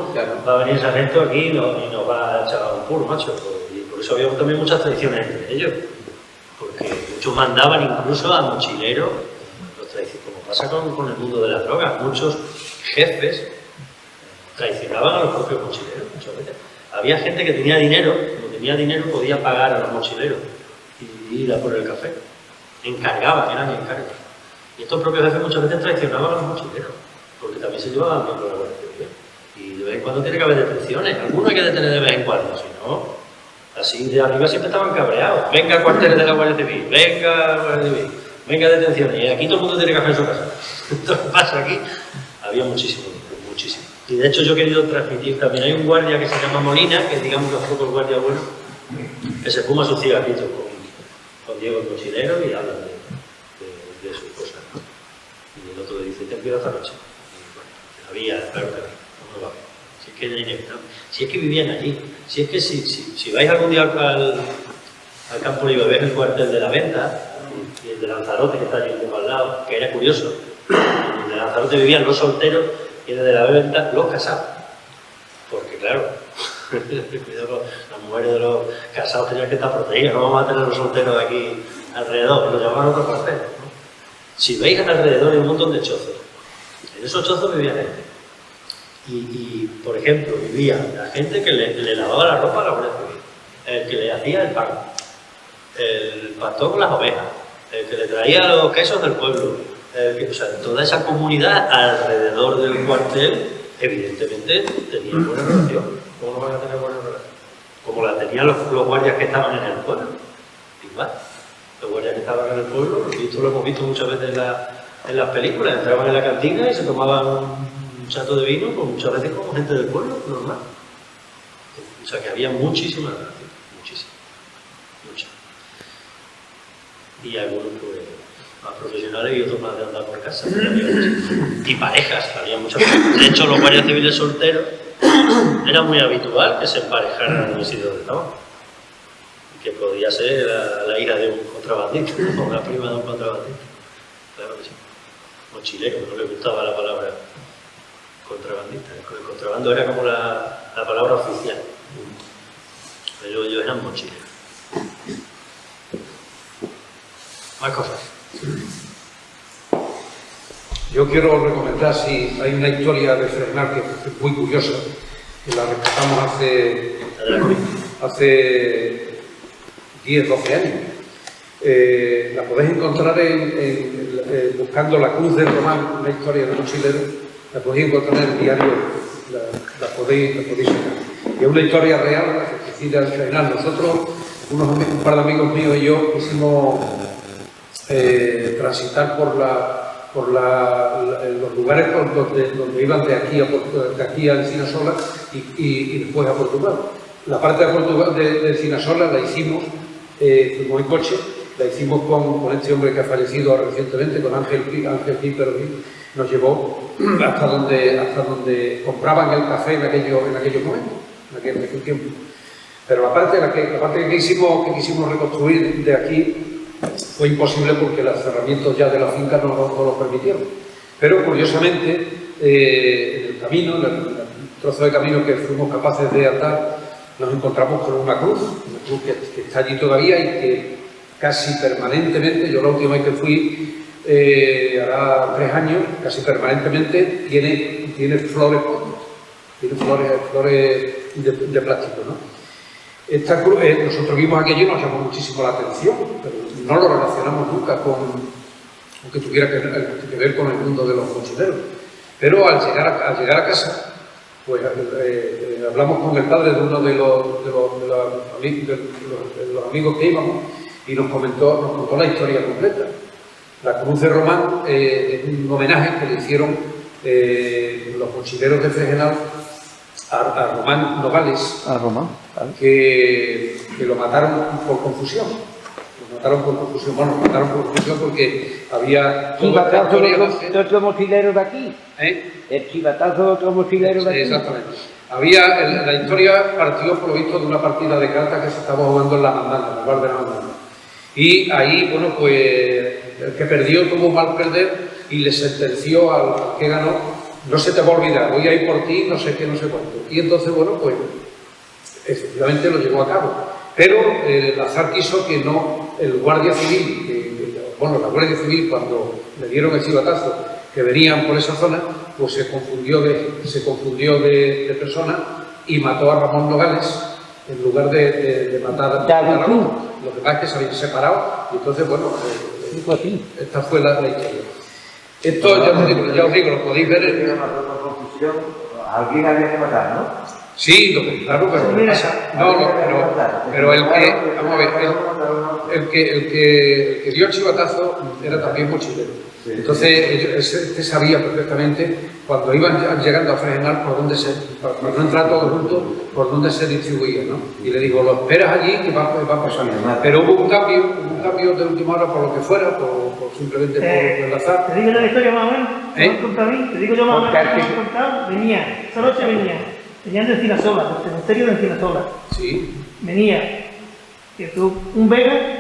va a venir esa gente aquí y nos va a echar un puro, macho. Y por eso había también muchas traiciones entre ellos, porque muchos mandaban incluso a mochileros, como pasa con el mundo de las drogas, muchos jefes traicionaban a los propios mochileros muchas veces. Había gente que tenía dinero, como tenía dinero podía pagar a los mochileros y ir a por el café. Encargaban, eran encargos. Y estos propios jefes muchas veces traicionaban a los mochileros, porque también se llevaban bien con la Guardia Civil. Y de vez en cuando tiene que haber detenciones, algunos hay que detener de vez en cuando, si no, así de arriba siempre estaban cabreados. Venga, cuarteles de la Guardia Civil, venga, Guardia Civil. venga detenciones, y aquí todo el mundo tiene café en su casa. Esto que pasa aquí, había muchísimo, muchísimo. Y de hecho yo he querido transmitir, también hay un guardia que se llama Molina, que digamos los pocos guardias buenos, que se fuma sus cigarritos con Diego el Cochilero y hablan de sus cosas, ¿no? Y el otro le dice, ten cuidado esta noche. Y bueno, había, claro que había, no lo va a ver. Si es que era inevitable, si es que vivían allí, si es que si vais algún día al campo libre, ves el cuartel de la Venta y el de Lanzarote, que está allí un poco al lado, que era curioso. En el de Lanzarote vivían los solteros y en el de la Venta los casados. Porque claro, cuidado con las mujeres de los casados tenían que estar protegidas, no vamos a tener los solteros aquí alrededor, que los llamaban otro cuartel, ¿no? Si veis alrededor hay un montón de chozos. En esos chozos vivían gente. Y por ejemplo, vivía la gente que le lavaba la ropa a la Guardia Civil, el que le hacía el pan, el pastor con las ovejas, el que le traía los quesos del pueblo, o sea, toda esa comunidad alrededor del cuartel, evidentemente tenía buena relación. ¿Cómo no van a tener buena relación? Como la tenían los guardias que estaban en el pueblo. Igual, los guardias que estaban en el pueblo, esto lo hemos visto muchas veces en las películas, entraban en la cantina y se tomaban un chato de vino, pues muchas veces como gente del pueblo, normal. O sea que había muchísima relación, muchísima, mucha. Y algunos pues más profesionales y otros más de andar por casa. Y parejas, había muchas parejas. De hecho, los guardias civiles solteros era muy habitual que se emparejaran en el sitio donde estaban. Que podía ser la hija de un contrabandista o la prima de un contrabandista. Claro que sí. Mochilero, no le gustaba la palabra contrabandista. El contrabando era como la palabra oficial. Pero ellos eran mochileros. Más cosas. Yo quiero recomendar, si hay una historia de Fresnal que es muy curiosa, que la rescatamos hace 10, 12 años. La podéis encontrar buscando la Cruz de Román, una historia de mochilero, la podéis encontrar en el diario, la podéis sacar. Y es una historia real, la certificada al final. Nosotros, un par de amigos míos y yo, quisimos transitar por los lugares donde iban de aquí a Encinasola y después a Portugal. La parte de Portugal de Encinasola la hicimos, fuimos en coche, la hicimos con este hombre que ha fallecido recientemente, con Ángel Pípero, nos llevó hasta donde compraban el café en aquellos momentos, en aquel tiempo. Pero la parte que quisimos reconstruir de aquí fue imposible porque los cerramientos ya de la finca no lo permitieron. Pero curiosamente, en el camino, en el trozo de camino que fuimos capaces de atar, nos encontramos con una cruz que está allí todavía y que casi permanentemente, yo la última vez que fui, hará 3 años, casi permanentemente tiene flores, tiene flores de plástico, ¿no? Esta cruz, nosotros vimos aquello y nos llamó muchísimo la atención, pero no lo relacionamos nunca con que tuviera que ver con el mundo de los mochileros. Pero al llegar a casa, pues hablamos con el padre de uno de los amigos que íbamos y nos contó la historia completa. La Cruz de Román es un homenaje que le hicieron los mochileros de Fregenal a Román Nogales, que lo mataron por confusión. Bueno, lo mataron por confusión porque había... ¿Chivatazo de otro mochilero de aquí? ¿El chivatazo de otro mochilero de aquí? Exactamente. La historia partió, por lo visto, de una partida de cartas que se estaba jugando en la Mandana, en el bar de la Mandana. Y ahí, bueno, pues el que perdió tuvo mal perder y le sentenció al que ganó: no se te va a olvidar, voy a ir por ti, no sé qué, no sé cuánto. Y entonces, bueno, pues efectivamente lo llevó a cabo. Pero el azar quiso que no, el guardia civil, la Guardia Civil, cuando le dieron el chivatazo, que venían por esa zona, pues se confundió de persona y mató a Ramón Nogales en lugar de matar a Ramón. Lo que pasa es que se habían separado y entonces, bueno, esta fue la historia. Esto, ya os digo, lo podéis ver. Alguien había que matar, ¿no? Sí, claro, pero lo que pasa, pero el que, vamos a ver, el que dio el chivatazo era también mochilero. Entonces, este sabía perfectamente cuando iban llegando a frenar por dónde para no entrar todos juntos, por dónde se distribuía, ¿no? Y le digo, lo esperas allí que va a pasar. Pero hubo un cambio de última hora por lo que fuera, simplemente por el azar. Te digo yo la historia más o menos, te digo yo más o menos que me han contado, venía, esa noche venían de Encinasola, del cementerio de Encinasola. Sí. Venía, un Vega,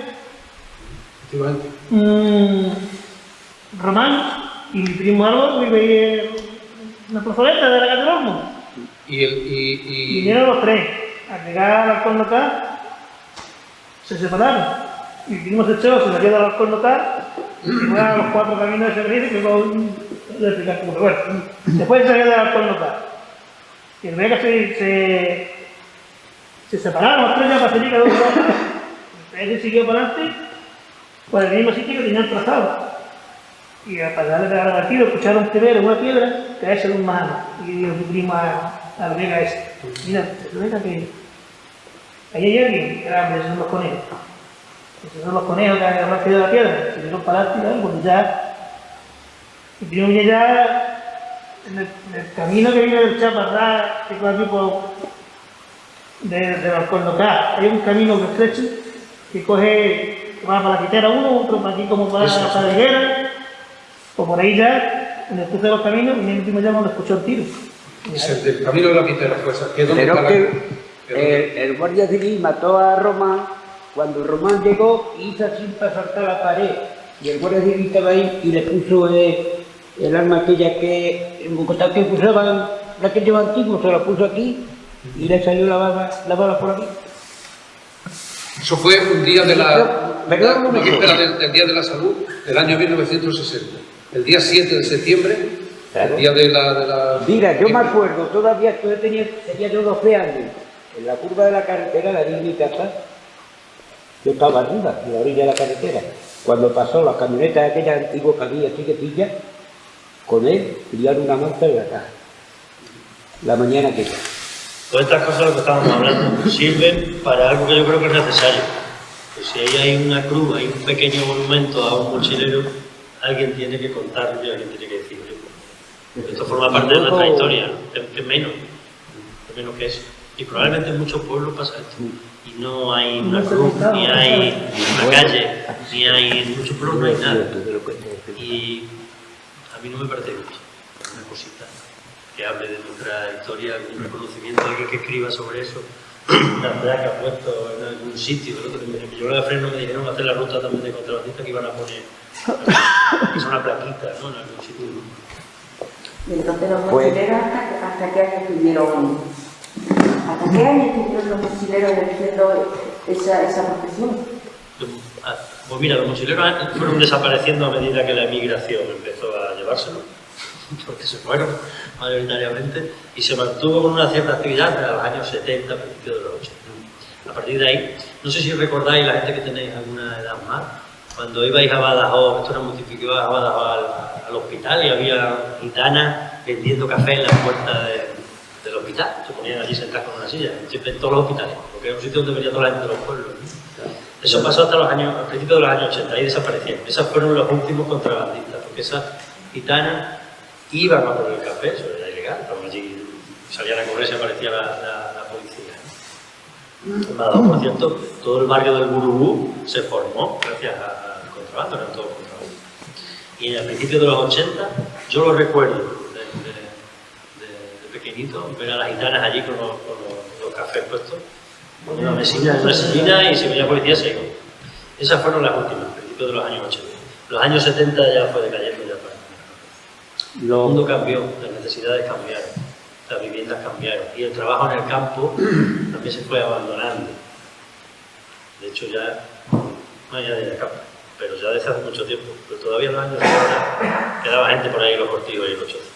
Román y mi primo Álvaro vive en una plazoleta de la calle del Olmo. Y vinieron los tres. Al llegar al balcón local, se separaron. Mi primo se echó, se salió del balcón local y fue a los 4 caminos de ese que luego voy a explicar cómo. Bueno, después se salió del balcón local. Y el Vega se separaron los tres ya para seguir cada uno. Él siguió para adelante por el mismo sitio que tenían trazado. Y para darle al tiro, escucharon primero en una piedra caerse de un mano. Y dijo mi primo al Vega ese: mira, Vega, que ahí hay alguien. Era, esos son los conejos. Esos son los conejos que han nacido de la piedra. Se dieron para adelante y cuando ya mi primo viene ya en el camino que viene del Chaparrá, que va aquí por de balcón local. Hay un camino que estrecho que coge, que va para la Quitera uno, otro para aquí como para la Higuera. O por ahí ya, en el cruce de los caminos, y mi primo ya no escuchó el tiro. Es el del camino de la Quitera, pues, ¿qué dónde Pero está que el guardia civil mató a Román. Cuando Román llegó, hizo así para saltar la pared. Y el guardia civil estaba ahí y le puso el arma aquella que en Bogotá que usaban, la que lleva antiguo, se la puso aquí y le salió la bala por aquí. Eso fue un día de del Día de la Salud del año 1960. El día 7 de septiembre, claro. El día de la... Mira, yo me acuerdo, todavía tenía yo 12 años, en la curva de la carretera, la de mi casa, yo estaba arriba, en la orilla de la carretera, cuando pasó la camioneta aquella antigua que había, chiquitilla, con él, criaron una manta en la caja, la mañana que... Todas estas cosas de lo que estábamos hablando sirven para algo que yo creo que es necesario. Pues si ahí hay una cruz, hay un pequeño monumento a un mochilero, alguien tiene que contarlo y alguien tiene que decirlo. Esto forma parte de nuestra historia, ¿no? Es menos que eso. Y probablemente en muchos pueblos pasa esto. Y no hay una cruz, ni hay una calle, ni hay en muchos pueblos no hay nada. Y a mí no me parece mucho, una cosita que hable de nuestra historia, un reconocimiento, alguien que escriba sobre eso, una placa puesto en algún sitio. En Villora de Freno me dijeron hacer la ruta también de contrabandistas que iban a poner, que es una plaquita, ¿no? En algún sitio. Y entonces los mochileros, ¿hasta qué año tuvieron? ¿Hasta qué año tuvieron los mochileros ejerciendo esa profesión? Pues mira, los mochileros fueron desapareciendo a medida que la emigración empezó a llevárselo, porque se fueron mayoritariamente, y se mantuvo con una cierta actividad hasta los años 70, principios de los 80. A partir de ahí, no sé si recordáis, la gente que tenéis alguna edad más, cuando ibais a Badajoz, esto era un municipio que iba a Badajoz al hospital y había gitanas vendiendo café en la puerta del hospital, se ponían allí sentadas con una silla, siempre en todos los hospitales, porque era un sitio donde venía toda la gente de los pueblos, ¿no? Eso pasó hasta al principio de los años 80, ahí desaparecieron. Esos fueron los últimos contrabandistas, porque esas gitanas iban a por el café, eso era ilegal, estaban allí, salían a correr y aparecía la policía, ¿no? Badajoz, por cierto, todo el barrio del Burubú se formó gracias al contrabando, eran todos contrabando. Y al principio de los 80, yo lo recuerdo de pequeñito, ver a las gitanas allí con los cafés puestos, con una mesilla y si venía policía se iban. Esas fueron las últimas, al principio de los años 80. Los años 70 ya fue decayendo, ya para. El mundo cambió, las necesidades cambiaron, las viviendas cambiaron y el trabajo en el campo también se fue abandonando. De hecho ya no hay nadie en el campo, pero ya desde hace mucho tiempo, pero todavía en los años 70 quedaba gente por ahí en los cortijos y en los chozos.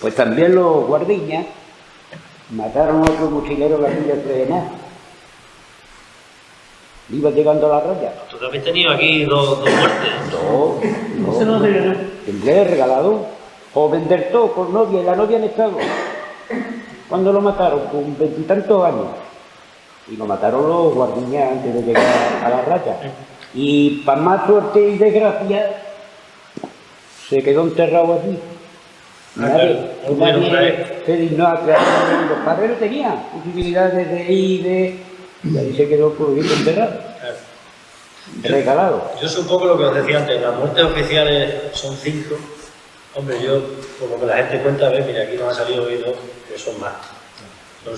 Pues también los guardiñas mataron a otro mochilero en la villa de Trevená. Iba llegando a la raya. Tú también has tenido aquí dos muertes. Ese no lo sé yo. Tendré regalado. O vender todo con novia y la novia en estado. cuando lo mataron, con 20 y tantos años. Y lo mataron los guardiñas antes de llegar a la raya. Y para más suerte y desgracia, se quedó enterrado aquí. Nadie se dignó a crear. Los padres no tenían posibilidades de ir y ahí se quedó por vivir enterrado. Regalado. Yo sé un poco lo que os decía antes, las muertes oficiales son 5. Hombre, yo, por lo que la gente cuenta, mira, aquí nos ha salido hoy 2, que son más.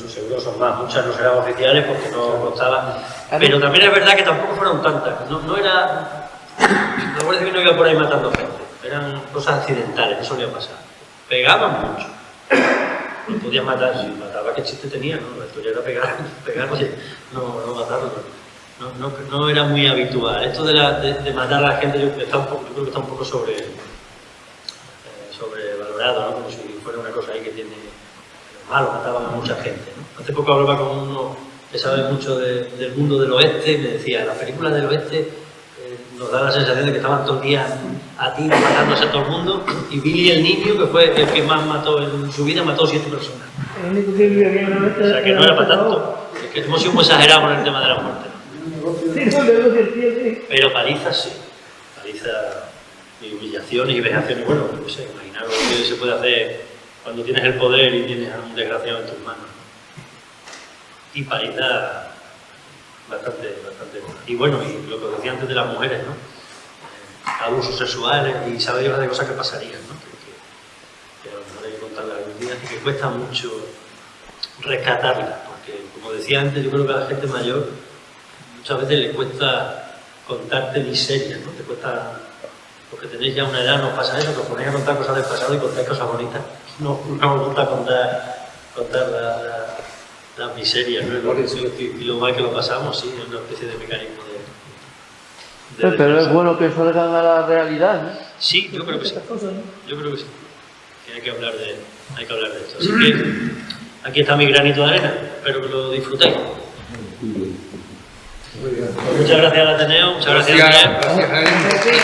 Seguro son más, muchas no serán oficiales porque no constaban. Pero también es verdad que tampoco fueron tantas. No era. La Guardia Civil no iba por ahí matando gente. Eran cosas accidentales, eso solía pasar. Pegaban mucho. No podías matar, si mataba, ¿qué chiste tenía? ¿No? La historia era pegar, oye, no matarlo. No era muy habitual. Esto de matar a la gente, yo creo que está un poco sobrevalorado, ¿no? Como si fuera una cosa ahí que tiene malo, mataban a mucha gente, ¿no? Hace poco hablaba con uno que sabe mucho del mundo del oeste y me decía, las películas del oeste nos da la sensación de que estaban todo el día a tiros matándose a todo el mundo, y Billy el niño, que fue el que más mató en su vida, mató 7 personas. El único que vivía aquí en el oeste. O sea que no era para tanto. Es que hemos sido muy exagerados con el tema de la muerte, ¿no? Sí. Pero palizas sí. Palizas y humillaciones y vejaciones. Bueno, no sé, imaginaros lo que se puede hacer cuando tienes el poder y tienes a un desgraciado en tus manos. Y palizas bastante. Y bueno, y lo que decía antes de las mujeres, ¿no? Abusos sexuales y saber de cosas que pasarían, ¿no? Que a lo mejor hay que contarlas algún día y que cuesta mucho rescatarlas, porque como decía antes, yo creo que a la gente mayor muchas veces le cuesta contarte miserias, ¿no? Te cuesta, porque tenéis ya una edad, no os pasa eso, que os ponéis a contar cosas del pasado y contáis cosas bonitas. No os gusta contar las miserias, ¿no? Y lo mal que lo pasamos, sí, es una especie de mecanismo de pero es bueno que salgan a la realidad, ¿no? Sí, yo creo que sí. Yo creo que sí. Que hay que hablar de esto. Así que aquí está mi granito de arena. Espero que lo disfrutéis. Muy bien. Muchas gracias al Ateneo, muchas gracias a Andrés. Gracias.